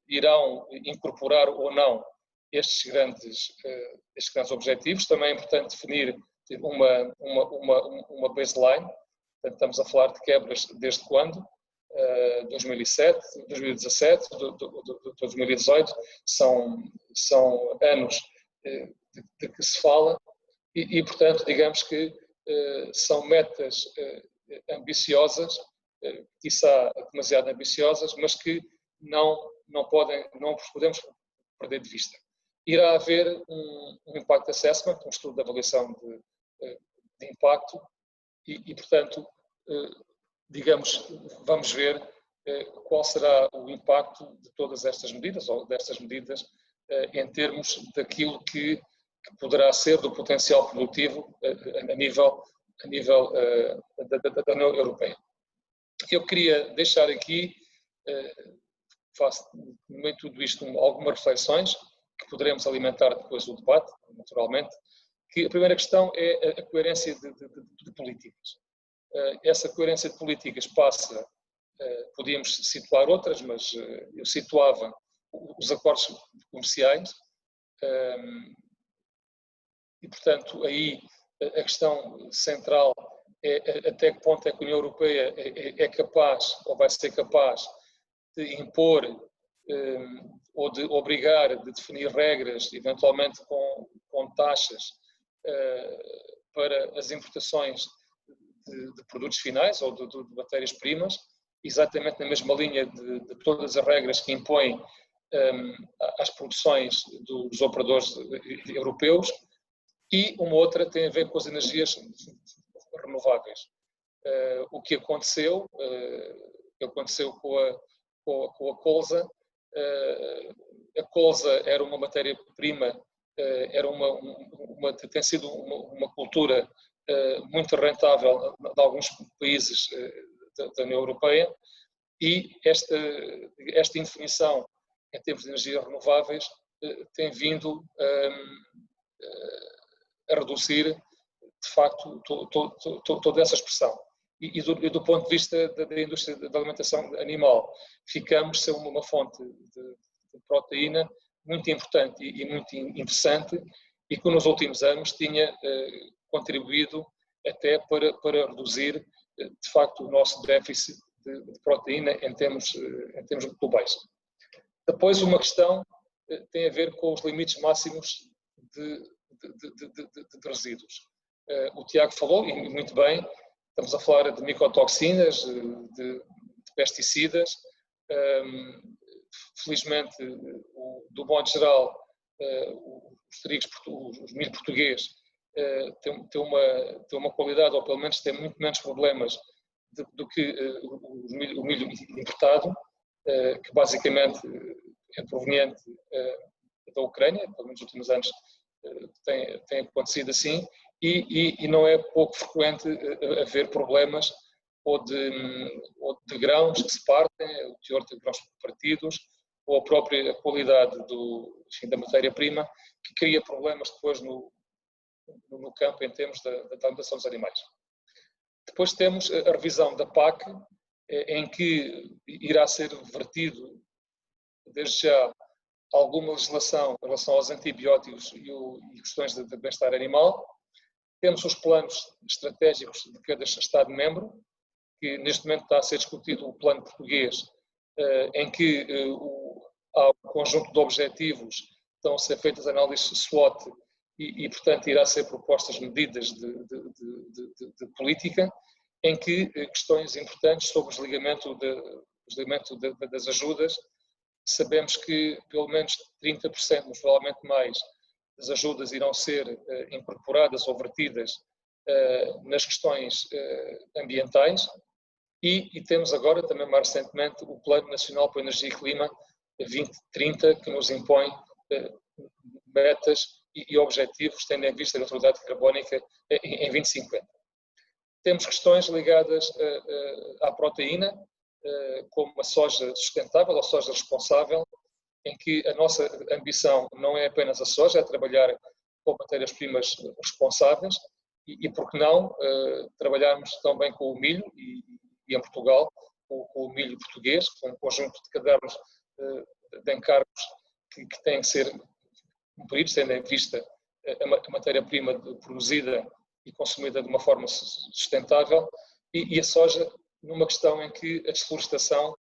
irão incorporar ou não estes grandes objetivos. Também é importante definir uma baseline. Portanto, estamos a falar de quebras desde quando? 2007, 2017, 2018, são anos de que se fala e, portanto, digamos que são metas ambiciosas, quiçá demasiado ambiciosas, mas que não podemos perder de vista. Irá haver um impact assessment, um estudo de avaliação de impacto e portanto, digamos, vamos ver qual será o impacto de todas estas medidas, ou destas medidas, em termos daquilo que poderá ser do potencial produtivo a nível da União Europeia. Eu queria deixar aqui, faço no meio de tudo isto algumas reflexões, que poderemos alimentar depois o debate, naturalmente, que a primeira questão é a coerência de políticas. Essa coerência de políticas passa, podíamos situar outras, mas eu situava os acordos comerciais e, portanto, aí a questão central é até que ponto é que a União Europeia é capaz, ou vai ser capaz, de impor ou de obrigar, de definir regras, eventualmente com taxas, para as importações de produtos finais ou de matérias-primas, exatamente na mesma linha de todas as regras que impõem às produções dos operadores europeus, e uma outra tem a ver com as energias renováveis. O que aconteceu com a colza. A colza era uma matéria-prima, tem sido uma cultura muito rentável em alguns países da União Europeia, e esta indefinição em termos de energias renováveis tem vindo a reduzir, de facto, toda essa expressão. E do ponto de vista da indústria da alimentação animal, ficamos sem uma fonte de proteína muito importante e muito interessante, e que nos últimos anos tinha contribuído até para reduzir, de facto, o nosso déficit de proteína em termos globais. Depois, uma questão tem a ver com os limites máximos de resíduos. O Tiago falou, e muito bem, estamos a falar de micotoxinas, de pesticidas. Felizmente, do modo geral, os milho português tem uma qualidade, ou pelo menos tem muito menos problemas do que o milho importado, que basicamente é proveniente da Ucrânia, pelo menos nos últimos anos tem acontecido assim, e não é pouco frequente haver problemas ou de grãos que se partem, o teor de grãos partidos, ou a própria qualidade da matéria-prima, que cria problemas depois no campo em termos da alimentação dos animais. Depois temos a revisão da PAC, em que irá ser vertido, desde já, alguma legislação em relação aos antibióticos e questões de bem-estar animal. Temos os planos estratégicos de cada Estado-membro, que neste momento está a ser discutido o plano português, em que há um conjunto de objetivos, estão a ser feitas análises SWOT e portanto, irá ser propostas medidas de política, em que questões importantes sobre o desligamento das ajudas. Sabemos que pelo menos 30%, mas provavelmente mais, das ajudas irão ser incorporadas ou vertidas nas questões ambientais e temos agora também mais recentemente o Plano Nacional para a Energia e Clima 2030 que nos impõe metas e objetivos tendo em vista a neutralidade carbónica em 2050. Temos questões ligadas à proteína, como a soja sustentável ou soja responsável, em que a nossa ambição não é apenas a soja, é trabalhar com matérias-primas responsáveis e por que não, trabalharmos também com o milho e em Portugal, com o milho português, com um conjunto de cadernos de encargos que têm que ser cumpridos, tendo em vista a matéria-prima produzida e consumida de uma forma sustentável, e a soja numa questão em que a desflorestação,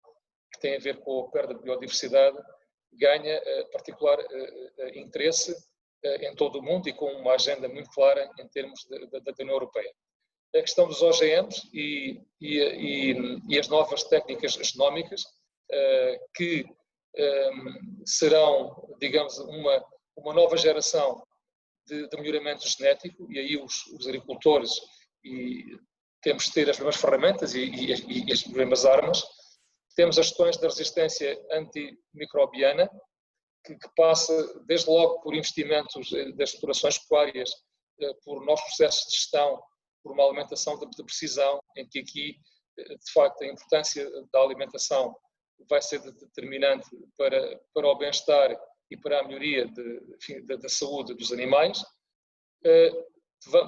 que tem a ver com a perda de biodiversidade, ganha particular interesse em todo o mundo e com uma agenda muito clara em termos da União Europeia. A questão dos OGMs e as novas técnicas genómicas que serão, digamos, uma nova geração de melhoramento genético, e aí os agricultores temos de ter as mesmas ferramentas e as mesmas armas. Temos as questões da resistência antimicrobiana, que passa desde logo por investimentos das explorações pecuárias, por novos processos de gestão, por uma alimentação de precisão, em que aqui, de facto, a importância da alimentação vai ser determinante para o bem-estar e para a melhoria da saúde dos animais.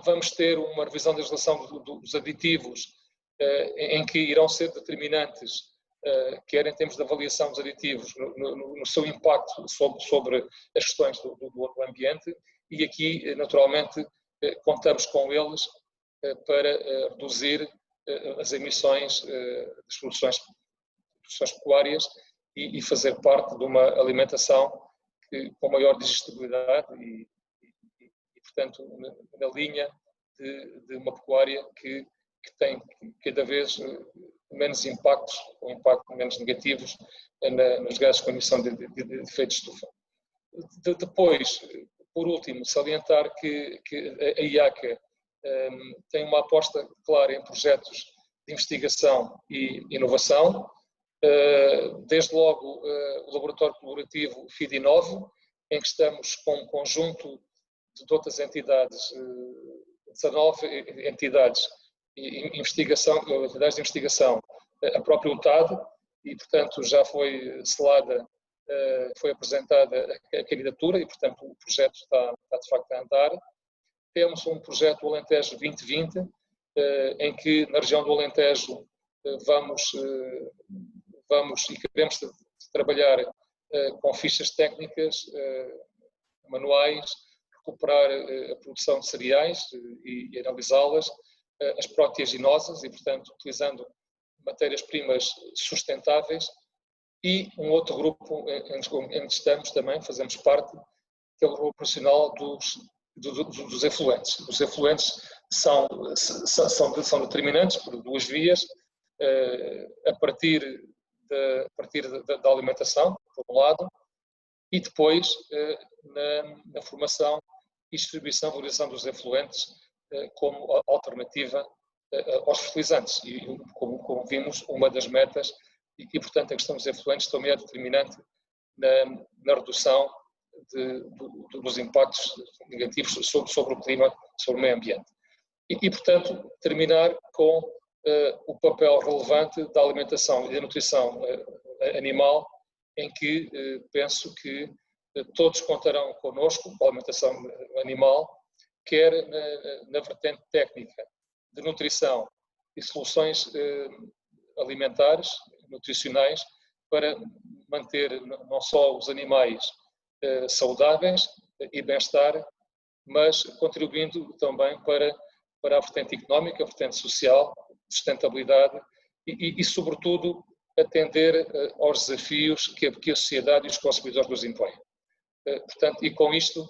Vamos ter uma revisão da legislação dos aditivos, em que irão ser determinantes, quer em termos de avaliação dos aditivos, no seu impacto sobre as questões do ambiente, e aqui, naturalmente, contamos com eles para reduzir as emissões das produções pecuárias e fazer parte de uma alimentação com maior digestibilidade e portanto, na linha de uma pecuária que tem cada vez menos impactos, ou impactos menos negativos nos gases com emissão de efeito de estufa. Depois, por último, salientar que a IACA tem uma aposta clara em projetos de investigação e inovação, desde logo o laboratório colaborativo FID-INOVE, em que estamos com um conjunto de outras entidades, 19 entidades de investigação, a própria UTAD, e portanto já foi selada, foi apresentada a candidatura e portanto o projeto está de facto a andar. Temos um projeto Alentejo 2020, em que na região do Alentejo vamos e queremos trabalhar com fichas técnicas, manuais, recuperar a produção de cereais e analisá-las, as proteaginosas e, portanto, utilizando matérias-primas sustentáveis, e um outro grupo em que estamos também, fazemos parte, que é o grupo operacional dos efluentes. Os efluentes são determinantes por duas vias, a partir da alimentação, por um lado, e depois na formação e distribuição, valorização dos efluentes como alternativa aos fertilizantes. E como vimos, uma das metas, e portanto a questão dos efluentes também é determinante na redução dos impactos negativos sobre o clima, sobre o meio ambiente. E portanto, terminar com o papel relevante da alimentação e da nutrição animal, em que penso que todos contarão connosco, com a alimentação animal, quer na vertente técnica de nutrição e soluções alimentares, nutricionais, para manter não só os animais saudáveis e bem-estar, mas contribuindo também para a vertente económica, a vertente social, sustentabilidade e sobretudo, atender aos desafios que a sociedade e os consumidores nos impõem. Portanto, e com isto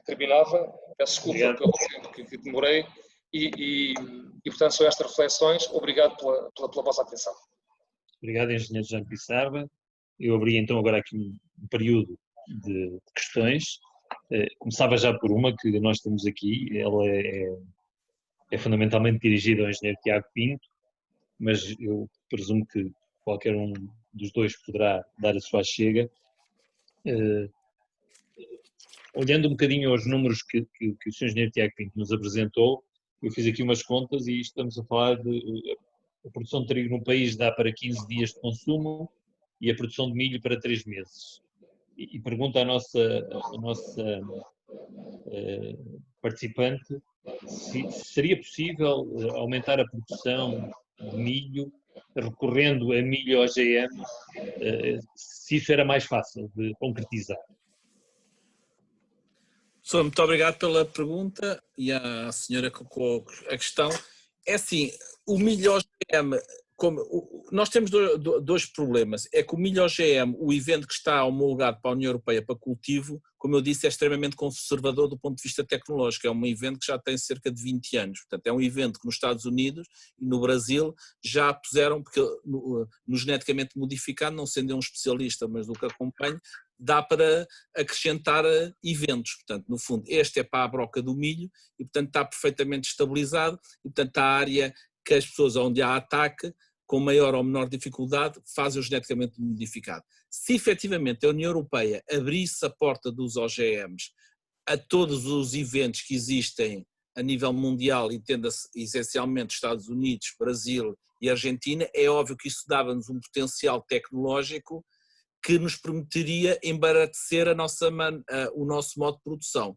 terminava, peço desculpa pelo tempo que demorei e portanto são estas reflexões. Obrigado pela vossa atenção. Obrigado, engenheiro Jean Pissarra. Eu abri então agora aqui um período de questões. Começava já por uma que nós temos aqui, ela é fundamentalmente dirigida ao engenheiro Tiago Pinto, mas eu presumo que qualquer um dos dois poderá dar a sua chega. Olhando um bocadinho aos números que o Sr. Engenheiro Tiago Pinto nos apresentou, eu fiz aqui umas contas e estamos a falar de a produção de trigo no país dá para 15 dias de consumo e a produção de milho para 3 meses. E pergunta à nossa participante se seria possível aumentar a produção de milho recorrendo a milho OGM, se isso era mais fácil de concretizar. Professor, muito obrigado pela pergunta e à senhora que colocou a questão. É assim, o milho OGM, nós temos dois problemas. É que o milho OGM, o evento que está homologado para a União Europeia para cultivo, como eu disse, é extremamente conservador do ponto de vista tecnológico. É um evento que já tem cerca de 20 anos. Portanto, é um evento que nos Estados Unidos e no Brasil já puseram, porque no geneticamente modificado, não sendo um especialista, mas do que acompanho, dá para acrescentar eventos. Portanto, no fundo, este é para a broca do milho e, portanto, está perfeitamente estabilizado e, portanto, a área que as pessoas onde há ataque, com maior ou menor dificuldade, fazem o geneticamente modificado. Se efetivamente a União Europeia abrisse a porta dos OGMs a todos os eventos que existem a nível mundial, entenda-se essencialmente Estados Unidos, Brasil e Argentina, é óbvio que isso dava-nos um potencial tecnológico que nos permitiria embaratecer o nosso modo de produção.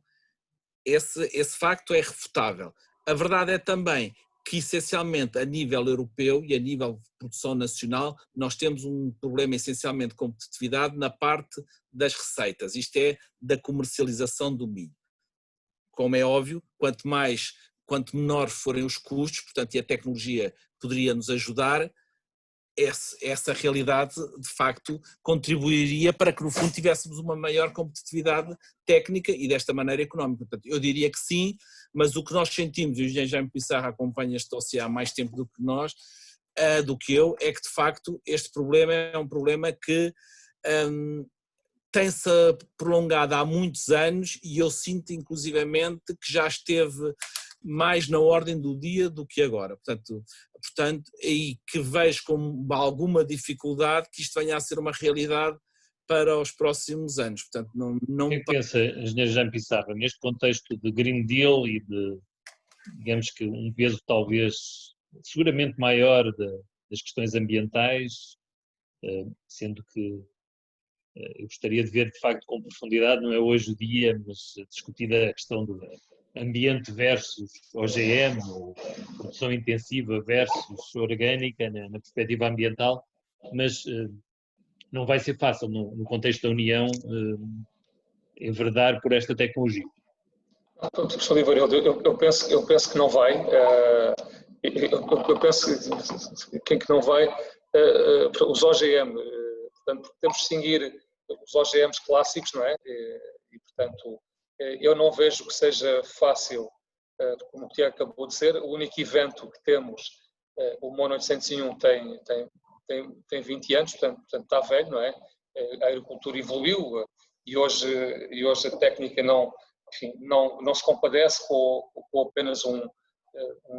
Esse facto é refutável. A verdade é também que, essencialmente, a nível europeu e a nível de produção nacional, nós temos um problema essencialmente de competitividade na parte das receitas, isto é, da comercialização do milho. Como é óbvio, quanto menor forem os custos, portanto, e a tecnologia poderia nos ajudar, essa realidade, de facto, contribuiria para que, no fundo, tivéssemos uma maior competitividade técnica e, desta maneira, económica. Portanto, eu diria que sim, mas o que nós sentimos, e o engenheiro Jaime Pissarra acompanha este dossiê há mais tempo do que eu, é que, de facto, este problema é um problema que tem-se prolongado há muitos anos e eu sinto, inclusivamente, que já esteve mais na ordem do dia do que agora. Portanto, e que vejo com alguma dificuldade que isto venha a ser uma realidade para os próximos anos. Portanto, não... O que pensa, engenheiro Jaime Pissarra, neste contexto de Green Deal e de, digamos que um peso talvez seguramente maior das questões ambientais, sendo que eu gostaria de ver de facto com profundidade, não é hoje o dia, mas discutida a questão do ambiente versus OGM, ou produção intensiva versus orgânica na perspectiva ambiental, mas não vai ser fácil no contexto da União enverdar por esta tecnologia. Professor Ivanildo, eu penso que não vai. Eu penso que não vai. Os OGM, portanto, temos de distinguir os OGMs clássicos, não é? E portanto, eu não vejo que seja fácil, como o Tiago acabou de dizer. O único evento que temos, o MON 801, tem 20 anos, portanto está velho, não é? A agricultura evoluiu e hoje a técnica não se compadece com apenas um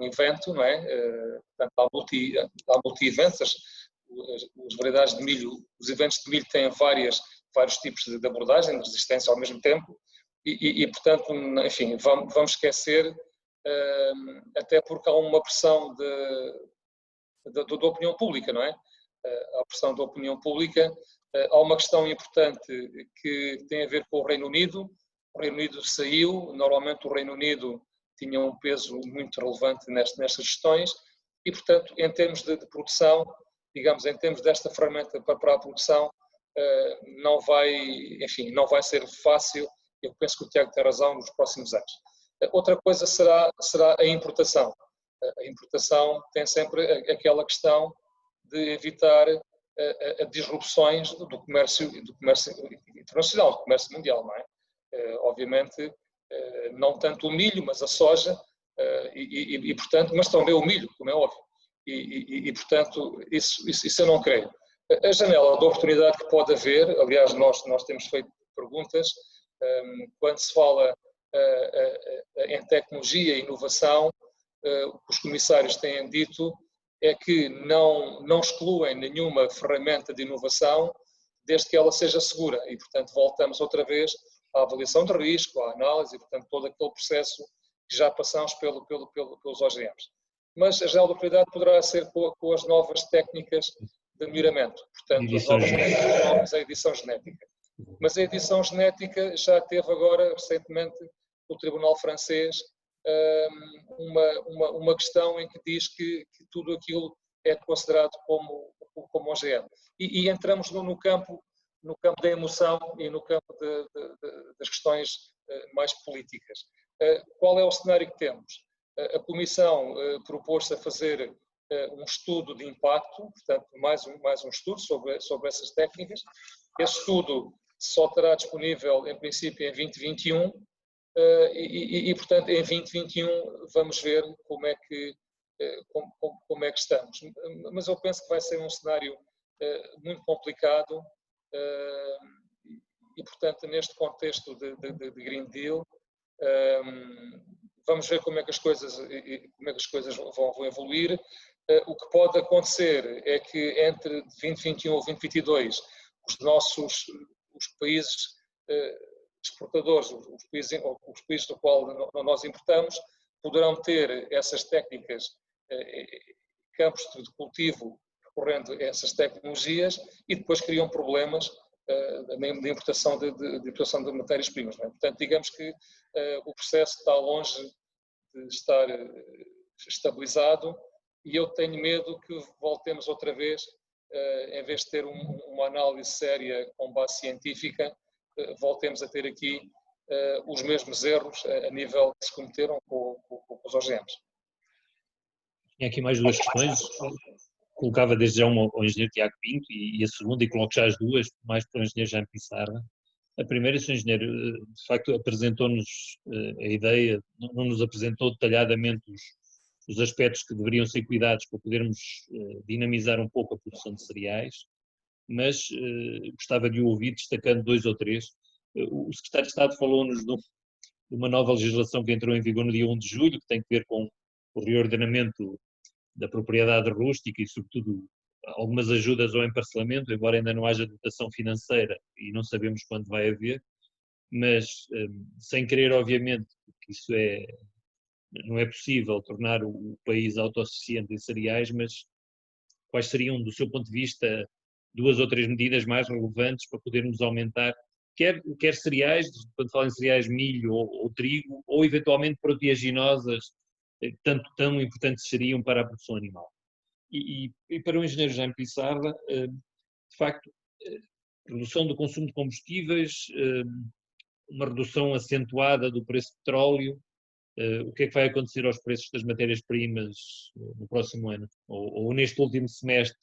evento, não é? Portanto, há multi-eventos, as variedades de milho, os eventos de milho têm vários tipos de abordagem, de resistência ao mesmo tempo, e portanto, enfim, vamos esquecer, até porque há uma pressão da opinião pública, não é? A pressão da opinião pública. Há uma questão importante que tem a ver com o Reino Unido. O Reino Unido saiu, normalmente o Reino Unido tinha um peso muito relevante nestas questões e, portanto, em termos de produção, digamos, em termos desta ferramenta para a produção, não vai ser fácil. Eu penso que o Tiago tem razão nos próximos anos. Outra coisa será a importação. A importação tem sempre aquela questão de evitar disrupções do comércio internacional, do comércio mundial, não é? Obviamente, não tanto o milho, mas a soja, portanto, mas também o milho, como é óbvio. Portanto, isso eu não creio. A janela de oportunidade que pode haver, aliás, nós temos feito perguntas, Quando se fala em tecnologia e inovação, o que os comissários têm dito é que não excluem nenhuma ferramenta de inovação desde que ela seja segura e, portanto, voltamos outra vez à avaliação de risco, à análise e, portanto, todo aquele processo que já passamos pelos OGMs. Mas a geolocalidade poderá ser com as novas técnicas de melhoramento, portanto, as novas a edição genética. Mas a edição genética já teve agora, recentemente, no Tribunal Francês, uma questão em que diz que tudo aquilo é considerado como OGM. E entramos no campo da emoção e no campo das questões mais políticas. Qual é o cenário que temos? A Comissão propôs-se a fazer um estudo de impacto, portanto, mais um estudo sobre essas técnicas. Esse estudo só estará disponível, em princípio, em 2021 e, portanto, em 2021 vamos ver como é que estamos. Mas eu penso que vai ser um cenário muito complicado e, portanto, neste contexto de Green Deal, vamos ver como é que as coisas vão evoluir. O que pode acontecer é que entre 2021 ou 2022 os países exportadores, os países do qual nós importamos, poderão ter essas técnicas, campos de cultivo recorrendo a essas tecnologias e depois criam problemas de importação de matérias-primas. Portanto, digamos que o processo está longe de estar estabilizado e eu tenho medo que voltemos outra vez, em vez de ter uma análise séria com base científica, voltemos a ter aqui os mesmos erros a nível que se cometeram com os OGMs. Tinha aqui mais duas questões. Colocava desde já uma ao engenheiro Tiago Pinto e a segunda, e coloco já as duas, mais para o engenheiro Jean Pissarra. A primeira, se o engenheiro, de facto, apresentou-nos a ideia, não nos apresentou detalhadamente os aspectos que deveriam ser cuidados para podermos dinamizar um pouco a produção de cereais, mas gostava de o ouvir destacando dois ou três. O secretário de Estado falou-nos de uma nova legislação que entrou em vigor no dia 1 de julho, que tem que ver com o reordenamento da propriedade rústica e, sobretudo, algumas ajudas ao emparcelamento, embora ainda não haja dotação financeira e não sabemos quando vai haver, mas sem querer, obviamente, que isso não é possível tornar o país autossuficiente em cereais, mas quais seriam, do seu ponto de vista, duas ou três medidas mais relevantes para podermos aumentar, quer cereais, quando falam em cereais, milho ou trigo, ou eventualmente proteaginosas, tão importantes seriam para a produção animal. E para o engenheiro Jean Pissarra, de facto, redução do consumo de combustíveis, uma redução acentuada do preço de petróleo, o que é que vai acontecer aos preços das matérias-primas no próximo ano? Ou neste último semestre,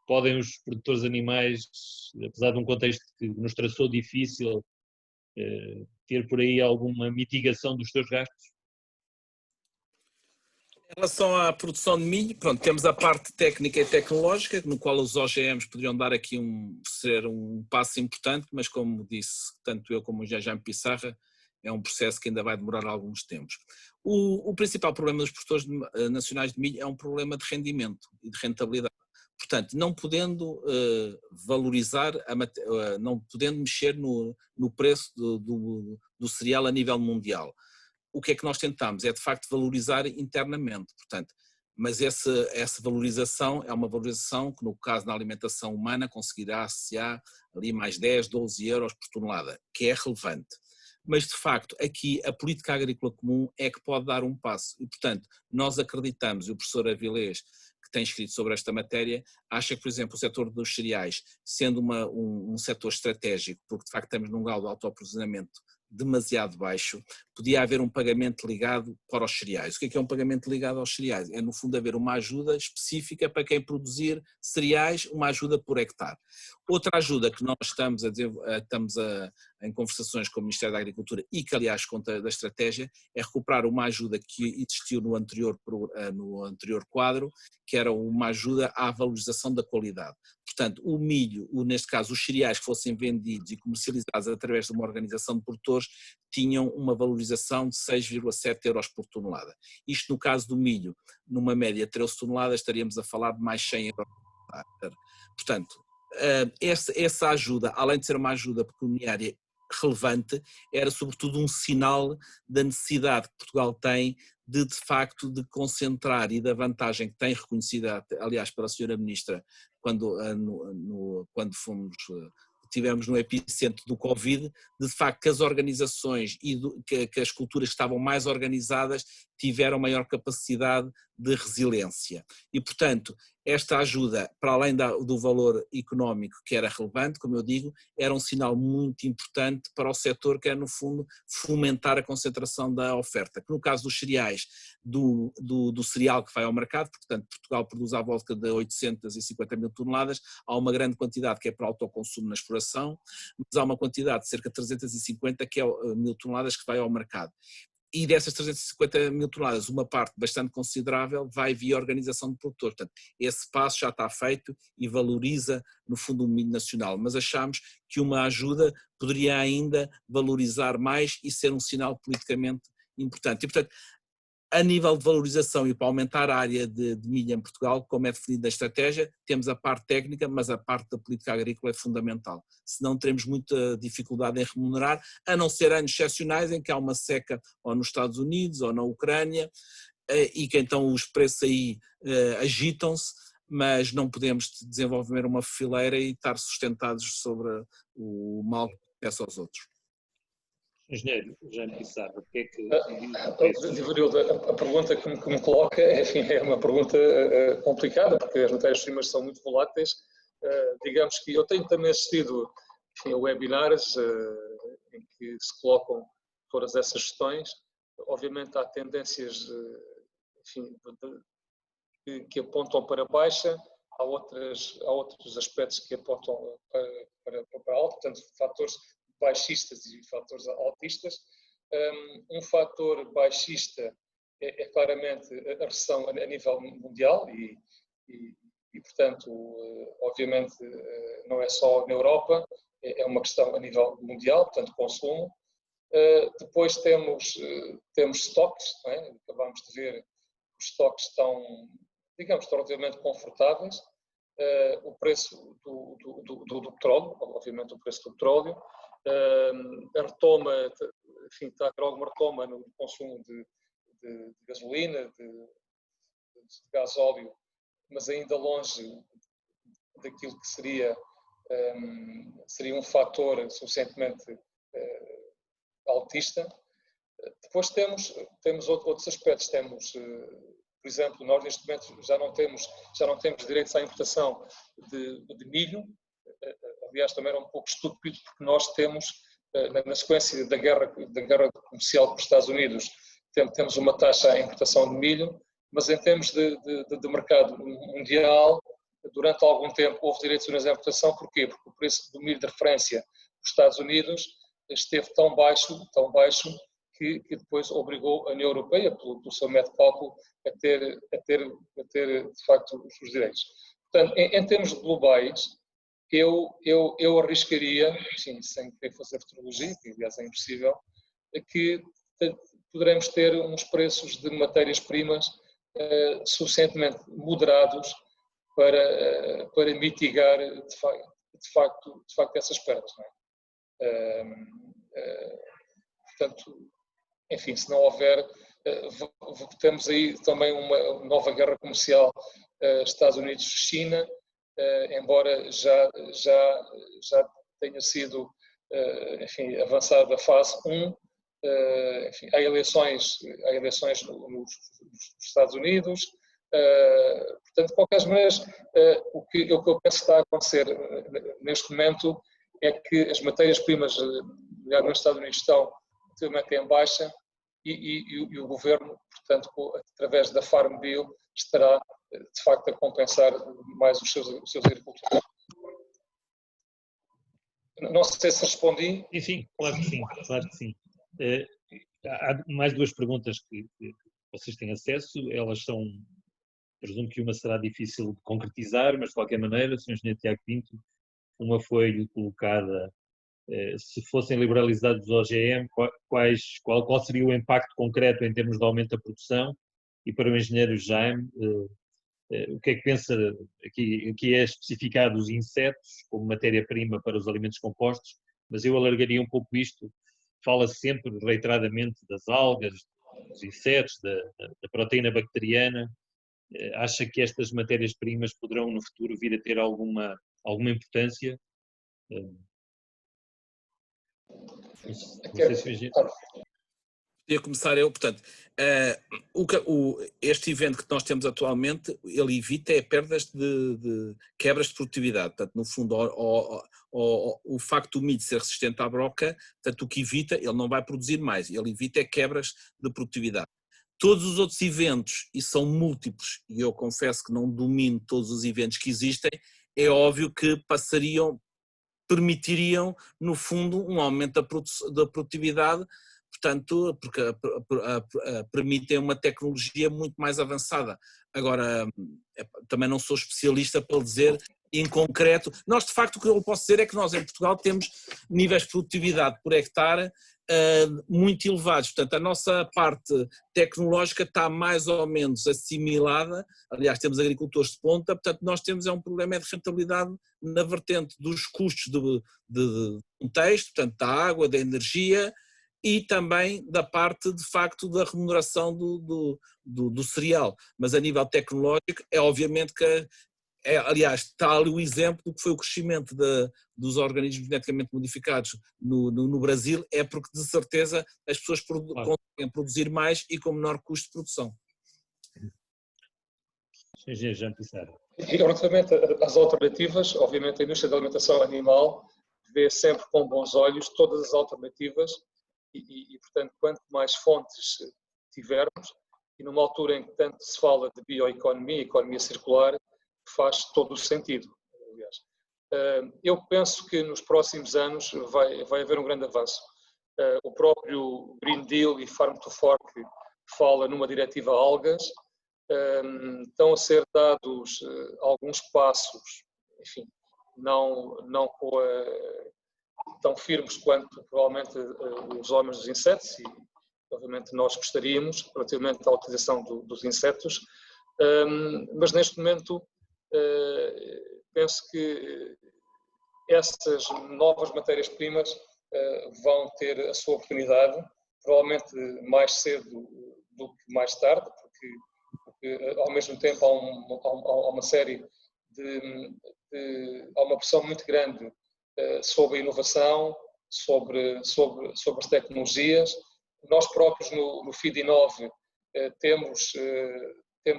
podem os produtores animais, apesar de um contexto que nos traçou difícil, ter por aí alguma mitigação dos seus gastos? Em relação à produção de milho, pronto, temos a parte técnica e tecnológica, no qual os OGMs poderiam dar aqui ser um passo importante, mas como disse, tanto eu como o Jean Pissarra, é um processo que ainda vai demorar alguns tempos. O principal problema dos produtores nacionais de milho é um problema de rendimento e de rentabilidade. Portanto, não podendo valorizar, não podendo mexer no preço do cereal a nível mundial. O que é que nós tentamos? É de facto valorizar internamente, portanto, mas essa valorização é uma valorização que no caso da alimentação humana conseguirá associar ali mais 10, 12 euros por tonelada, que é relevante. Mas de facto aqui a política agrícola comum é que pode dar um passo e portanto nós acreditamos, e o professor Avilés que tem escrito sobre esta matéria, acha que por exemplo o setor dos cereais, sendo um setor estratégico, porque de facto estamos num grau de autoaprovisionamento demasiado baixo, podia haver um pagamento ligado para os cereais. O que é um pagamento ligado aos cereais? É no fundo haver uma ajuda específica para quem produzir cereais, uma ajuda por hectare. Outra ajuda que nós estamos em conversações com o Ministério da Agricultura e que aliás conta da estratégia, é recuperar uma ajuda que existiu no anterior quadro, que era uma ajuda à valorização da qualidade. Portanto, o milho, neste caso os cereais que fossem vendidos e comercializados através de uma organização de produtores, tinham uma valorização de 6,7 euros por tonelada. Isto no caso do milho, numa média de 13 toneladas, estaríamos a falar de mais 100 euros. Portanto, essa ajuda, além de ser uma ajuda pecuniária relevante, era sobretudo um sinal da necessidade que Portugal tem de facto de concentrar e da vantagem que tem reconhecida, aliás, pela senhora Ministra, quando estivemos no epicentro do Covid, de facto que as organizações e que as culturas que estavam mais organizadas tiveram maior capacidade de resiliência. E, portanto, esta ajuda, para além do valor económico que era relevante, como eu digo, era um sinal muito importante para o setor, que é, no fundo, fomentar a concentração da oferta. Que no caso dos cereais, do cereal que vai ao mercado, portanto, Portugal produz à volta de 850 mil toneladas, há uma grande quantidade que é para autoconsumo na exploração, mas há uma quantidade de cerca de 350 mil toneladas que vai ao mercado. E dessas 350 mil toneladas, uma parte bastante considerável vai via organização de produtores. Portanto, esse passo já está feito e valoriza, no fundo, o milho nacional. Mas achamos que uma ajuda poderia ainda valorizar mais e ser um sinal politicamente importante. E, portanto, a nível de valorização e para aumentar a área de milho em Portugal, como é definido na estratégia, temos a parte técnica, mas a parte da política agrícola é fundamental. Senão teremos muita dificuldade em remunerar, a não ser anos excepcionais em que há uma seca ou nos Estados Unidos ou na Ucrânia, e que então os preços aí agitam-se, mas não podemos desenvolver uma fileira e estar sustentados sobre o mal que acontece aos outros. Engenheiro Jânio Pissarra, o que é que... A pergunta que me coloca, enfim, é uma pergunta complicada, porque as matérias-primas são muito voláteis. Digamos que eu tenho também assistido, enfim, a webinars em que se colocam todas essas questões. Obviamente há tendências, enfim, que apontam para baixa, há outros aspectos que apontam para alto, portanto, fatores baixistas e fatores altistas. Um fator baixista é claramente a recessão a nível mundial e, portanto, obviamente não é só na Europa, é uma questão a nível mundial, portanto, consumo. Depois temos estoques, não é? Acabamos de ver os estoques estão, digamos, relativamente confortáveis. O preço do petróleo, obviamente o preço do petróleo, a retoma, enfim, está a haver alguma retoma no consumo de gasolina, de gasóleo, mas ainda longe daquilo que seria um fator suficientemente altista. Depois temos outros aspectos, por exemplo, nós neste momento já não temos direitos à importação de milho. Aliás, também era um pouco estúpido, porque nós temos, na sequência da guerra comercial com os Estados Unidos, temos uma taxa à importação de milho, mas em termos de mercado mundial, durante algum tempo houve direitos à importação. Porquê? Porque o preço do milho de referência dos Estados Unidos esteve tão baixo que depois obrigou a União Europeia, pelo seu método de cálculo, a ter de facto os direitos. Portanto, em termos globais, eu arriscaria, sim, sem querer fazer futurologia, que aliás é impossível, que poderemos ter uns preços de matérias-primas suficientemente moderados para mitigar de facto essas perdas. Não é? Portanto, enfim, se não houver, temos aí também uma nova guerra comercial Estados Unidos-China, embora já tenha sido, enfim, avançada a fase 1, enfim, há eleições nos Estados Unidos, portanto, de qualquer maneira, o que eu penso que está a acontecer neste momento é que as matérias-primas nos Estados Unidos estão relativamente em baixa e o governo, portanto, através da Farm Bill, estará de facto a compensar mais os seus agricultores. Não sei se respondi. Sim, claro que sim, claro que sim. Há mais duas perguntas que vocês têm acesso, elas são, presumo que uma será difícil de concretizar, mas de qualquer maneira, Sr. Engenheiro Tiago Pinto, uma foi-lhe colocada, se fossem liberalizados os OGM, qual seria o impacto concreto em termos de aumento da produção? E para o Engenheiro Jaime, o que é que pensa, aqui é especificado os insetos como matéria-prima para os alimentos compostos, mas eu alargaria um pouco isto, fala-se sempre reiteradamente das algas, dos insetos, da proteína bacteriana, acha que estas matérias-primas poderão no futuro vir a ter alguma importância? Não sei se Ia começar eu, portanto, este evento que nós temos atualmente, ele evita perdas de quebras de produtividade, portanto, no fundo, o facto do milho ser resistente à broca, portanto, o que evita, ele não vai produzir mais, ele evita quebras de produtividade. Todos os outros eventos, e são múltiplos, e eu confesso que não domino todos os eventos que existem, é óbvio que permitiriam, no fundo, um aumento da produtividade, portanto, porque permitem uma tecnologia muito mais avançada. Agora, também não sou especialista para dizer em concreto. Nós, de facto, o que eu posso dizer é que nós em Portugal temos níveis de produtividade por hectare muito elevados. Portanto, a nossa parte tecnológica está mais ou menos assimilada. Aliás, temos agricultores de ponta, portanto, nós temos um problema de rentabilidade na vertente dos custos de contexto, portanto, da água, da energia, e também da parte, de facto, da remuneração do cereal. Mas a nível tecnológico, é obviamente que, aliás, está ali o exemplo do que foi o crescimento dos organismos geneticamente modificados no Brasil, é porque, de certeza, as pessoas conseguem produzir mais e com menor custo de produção. E relativamente às alternativas, obviamente a indústria da alimentação animal vê sempre com bons olhos todas as alternativas e, portanto, quanto mais fontes tivermos, e numa altura em que tanto se fala de bioeconomia, economia circular, faz todo o sentido, aliás. Eu penso que nos próximos anos vai haver um grande avanço. O próprio Green Deal e Farm to Fork fala numa diretiva algas, estão a ser dados alguns passos, enfim, não tão firmes quanto provavelmente os homens dos insetos, e obviamente nós gostaríamos, relativamente à utilização dos insetos, mas neste momento penso que essas novas matérias-primas vão ter a sua oportunidade, provavelmente mais cedo do que mais tarde, porque ao mesmo tempo há uma série há uma pressão muito grande sobre a inovação, sobre as tecnologias. Nós próprios no FID9 temos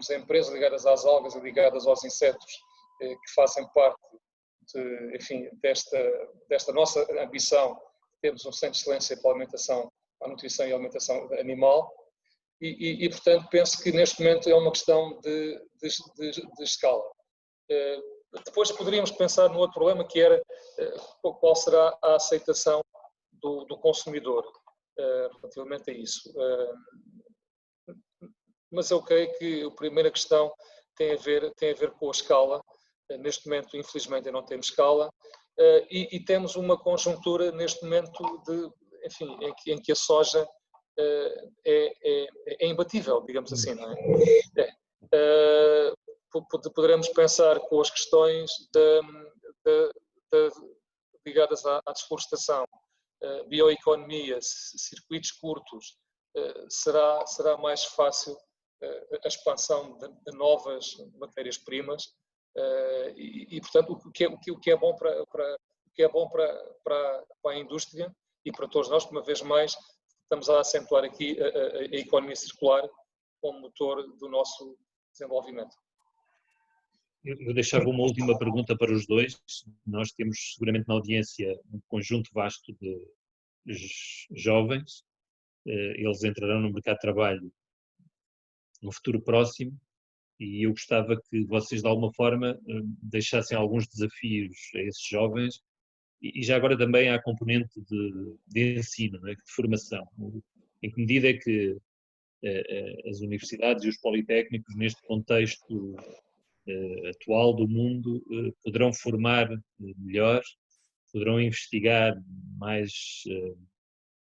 empresas ligadas às algas e ligadas aos insetos que fazem parte desta nossa ambição. Temos um centro de excelência para a alimentação, a nutrição e a alimentação animal e, portanto, penso que neste momento é uma questão de escala. Depois poderíamos pensar no outro problema, que era qual será a aceitação do consumidor relativamente a isso. Mas eu creio que a primeira questão tem a ver com a escala. Neste momento, infelizmente, não temos escala e temos uma conjuntura neste momento em que a soja é imbatível, digamos assim, não é? Poderemos pensar com as questões ligadas à desflorestação, bioeconomia, circuitos curtos, será mais fácil a expansão de novas matérias-primas e, portanto, o que é bom para a indústria e para todos nós, uma vez mais, estamos a acentuar aqui a economia circular como motor do nosso desenvolvimento. Eu deixava uma última pergunta para os dois. Nós temos seguramente na audiência um conjunto vasto de jovens. Eles entrarão no mercado de trabalho no futuro próximo e eu gostava que vocês de alguma forma deixassem alguns desafios a esses jovens E já agora também há a componente de ensino, não é? De formação. Em que medida é que as universidades e os politécnicos, neste contexto atual do mundo, poderão formar melhor, poderão investigar mais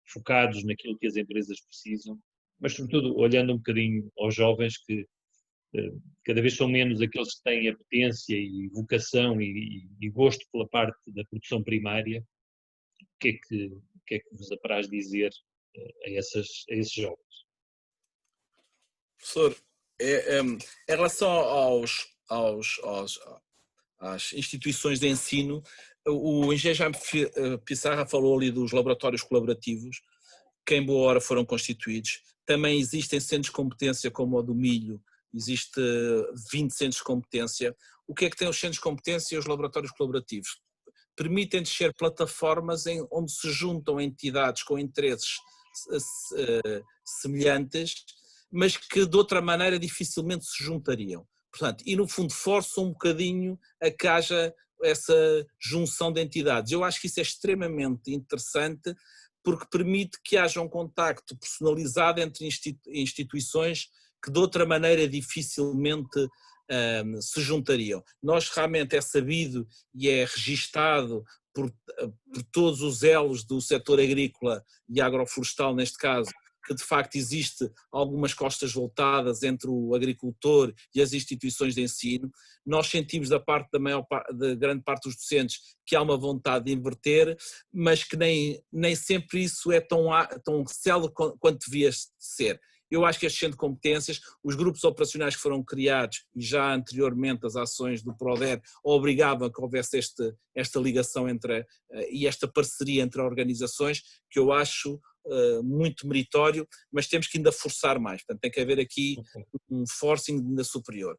focados naquilo que as empresas precisam, mas sobretudo olhando um bocadinho aos jovens que cada vez são menos aqueles que têm apetência e vocação e gosto pela parte da produção primária. O que é que vos apraz dizer a esses jovens? Professor, em relação às instituições de ensino, o engenheiro Jaime Pissarra falou ali dos laboratórios colaborativos, que em boa hora foram constituídos. Também existem centros de competência como o do milho, existe 20 centros de competência. O que é que tem os centros de competência e os laboratórios colaborativos? Permitem ser plataformas onde se juntam entidades com interesses semelhantes, mas que de outra maneira dificilmente se juntariam. Portanto, e no fundo forçam um bocadinho a que haja essa junção de entidades. Eu acho que isso é extremamente interessante porque permite que haja um contacto personalizado entre instituições que de outra maneira dificilmente se juntariam. Nós realmente é sabido e é registado por todos os elos do setor agrícola e agroflorestal neste caso, que de facto existe algumas costas voltadas entre o agricultor e as instituições de ensino. Nós sentimos da grande parte dos docentes que há uma vontade de inverter, mas que nem sempre isso é tão célere quanto devia ser. Eu acho que este centro de competências, os grupos operacionais que foram criados e já anteriormente as ações do PRODER obrigavam a que houvesse esta ligação e esta parceria entre organizações, que eu acho muito meritório, mas temos que ainda forçar mais, portanto tem que haver aqui um forcing ainda superior.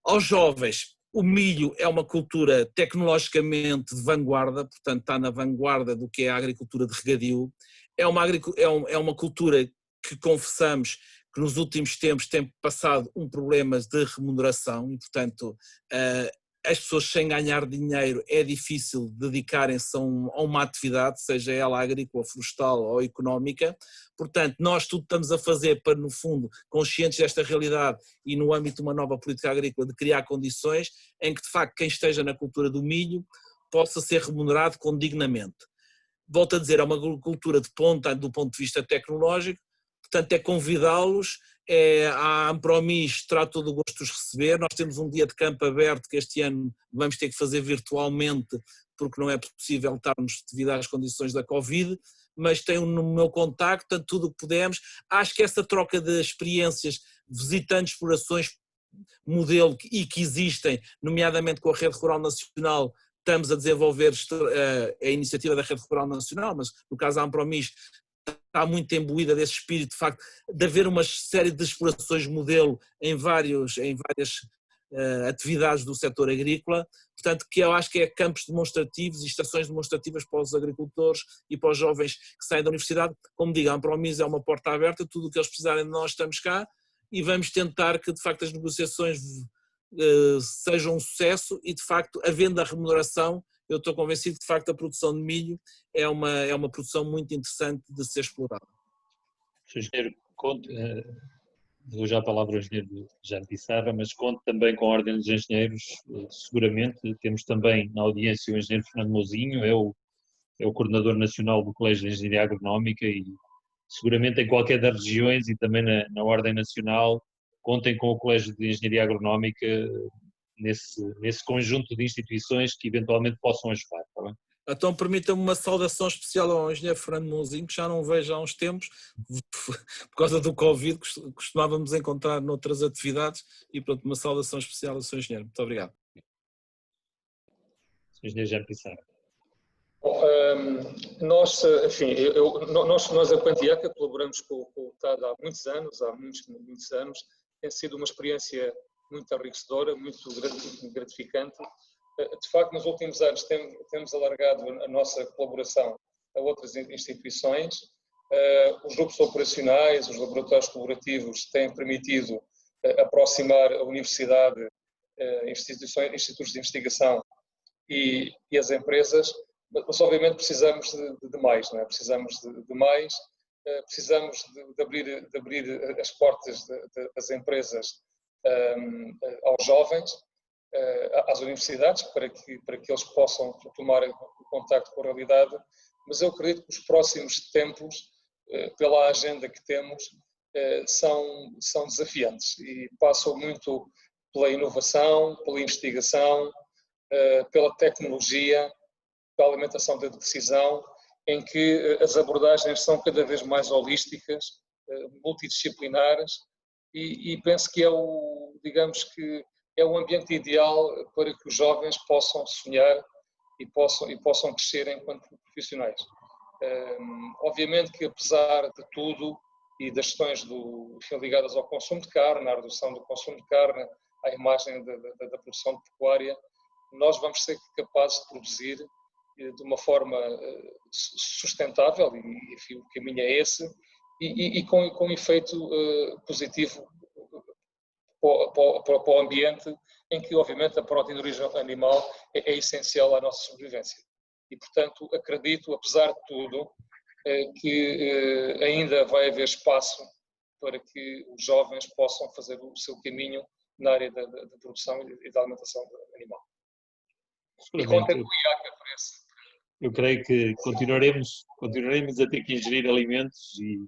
Aos jovens, o milho é uma cultura tecnologicamente de vanguarda, portanto está na vanguarda do que é a agricultura de regadio, é uma cultura que confessamos que nos últimos tempos tem passado um problema de remuneração e portanto as pessoas sem ganhar dinheiro é difícil dedicarem-se a uma atividade, seja ela agrícola, florestal ou económica, portanto nós tudo estamos a fazer para no fundo, conscientes desta realidade e no âmbito de uma nova política agrícola de criar condições em que de facto quem esteja na cultura do milho possa ser remunerado dignamente. Volto a dizer, é uma agricultura de ponta do ponto de vista tecnológico, portanto é convidá-los, a Ampromis terá todo o gosto de os receber, nós temos um dia de campo aberto que este ano vamos ter que fazer virtualmente porque não é possível estarmos devido às condições da Covid, mas tenho no meu contacto, tanto tudo o que pudermos, acho que essa troca de experiências, visitando explorações modelo e que existem, nomeadamente com a Rede Rural Nacional, estamos a desenvolver a iniciativa da Rede Rural Nacional, mas no caso da Ampromis está muito imbuída desse espírito, de facto, de haver uma série de explorações modelo em várias atividades do setor agrícola, portanto, que eu acho que é campos demonstrativos e estações demonstrativas para os agricultores e para os jovens que saem da universidade. Como digo, a Ampromis é uma porta aberta, tudo o que eles precisarem de nós estamos cá e vamos tentar que, de facto, as negociações sejam um sucesso e, de facto, havendo a remuneração, eu estou convencido que, de facto, a produção de milho é uma produção muito interessante de ser explorada. Sr. Engenheiro, dou já a palavra ao engenheiro Jaime Pissarra, mas conto também com a Ordem dos Engenheiros, seguramente. Temos também na audiência o engenheiro Fernando Mouzinho, é o coordenador nacional do Colégio de Engenharia Agronómica e seguramente em qualquer das regiões e também na Ordem Nacional, contem com o Colégio de Engenharia Agronómica nesse conjunto de instituições que eventualmente possam ajudar, está bem? Então permita-me uma saudação especial ao engenheiro Fernando Mouzinho, que já não vejo há uns tempos, por causa do Covid, costumávamos encontrar noutras atividades, e pronto, uma saudação especial ao seu engenheiro. Muito obrigado. Sr. Engenheiro Jaime Pissarra. Nós, enfim, nós a Quantiaca colaboramos com o TAD há muitos anos, tem sido uma experiência muito enriquecedora, muito gratificante. De facto, nos últimos anos temos alargado a nossa colaboração a outras instituições. Os grupos operacionais, os laboratórios colaborativos têm permitido aproximar a universidade, institutos de investigação e as empresas, mas obviamente precisamos de mais, não é? Precisamos de mais, precisamos de abrir as portas das empresas aos jovens, às universidades, para que eles possam tomar o contacto com a realidade, mas eu acredito que os próximos tempos, pela agenda que temos, são desafiantes e passam muito pela inovação, pela investigação, pela tecnologia, pela alimentação da decisão, em que as abordagens são cada vez mais holísticas, multidisciplinares, e penso que digamos que é o ambiente ideal para que os jovens possam sonhar e possam crescer enquanto profissionais. Obviamente que, apesar de tudo e das questões ligadas ao consumo de carne, à redução do consumo de carne, à imagem da produção de pecuária, nós vamos ser capazes de produzir de uma forma sustentável, e enfim, o caminho é esse, e com um efeito positivo para o ambiente, em que, obviamente, a proteína de origem animal é essencial à nossa sobrevivência. E, portanto, acredito, apesar de tudo, que ainda vai haver espaço para que os jovens possam fazer o seu caminho na área da produção e da alimentação animal. E contem com o IACA para esse. Eu creio que continuaremos a ter que ingerir alimentos, e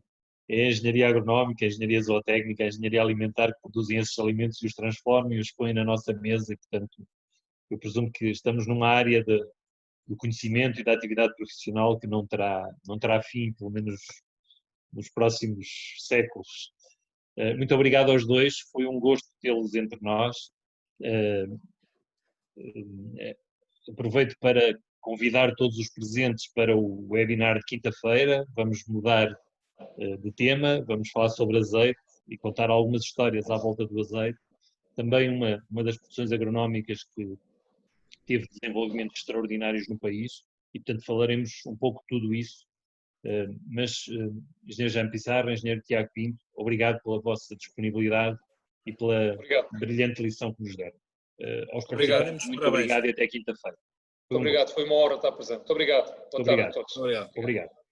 é a engenharia agronómica, a engenharia zootécnica, a engenharia alimentar que produzem esses alimentos e os transformam e os põem na nossa mesa, e, portanto, eu presumo que estamos numa área do conhecimento e da atividade profissional que não terá fim, pelo menos nos próximos séculos. Muito obrigado aos dois, foi um gosto tê-los entre nós. Aproveito para convidar todos os presentes para o webinar de quinta-feira. Vamos mudar de tema, vamos falar sobre azeite e contar algumas histórias à volta do azeite. Também uma das produções agronómicas que teve desenvolvimentos extraordinários no país, e portanto falaremos um pouco de tudo isso. Mas, engenheiro Jean Pissarra, engenheiro Tiago Pinto, obrigado pela vossa disponibilidade e pela brilhante lição que nos deram. Aos participantes, muito obrigado e até quinta-feira. Muito obrigado, foi uma honra estar presente. Muito obrigado. Boa tarde a todos. Obrigado.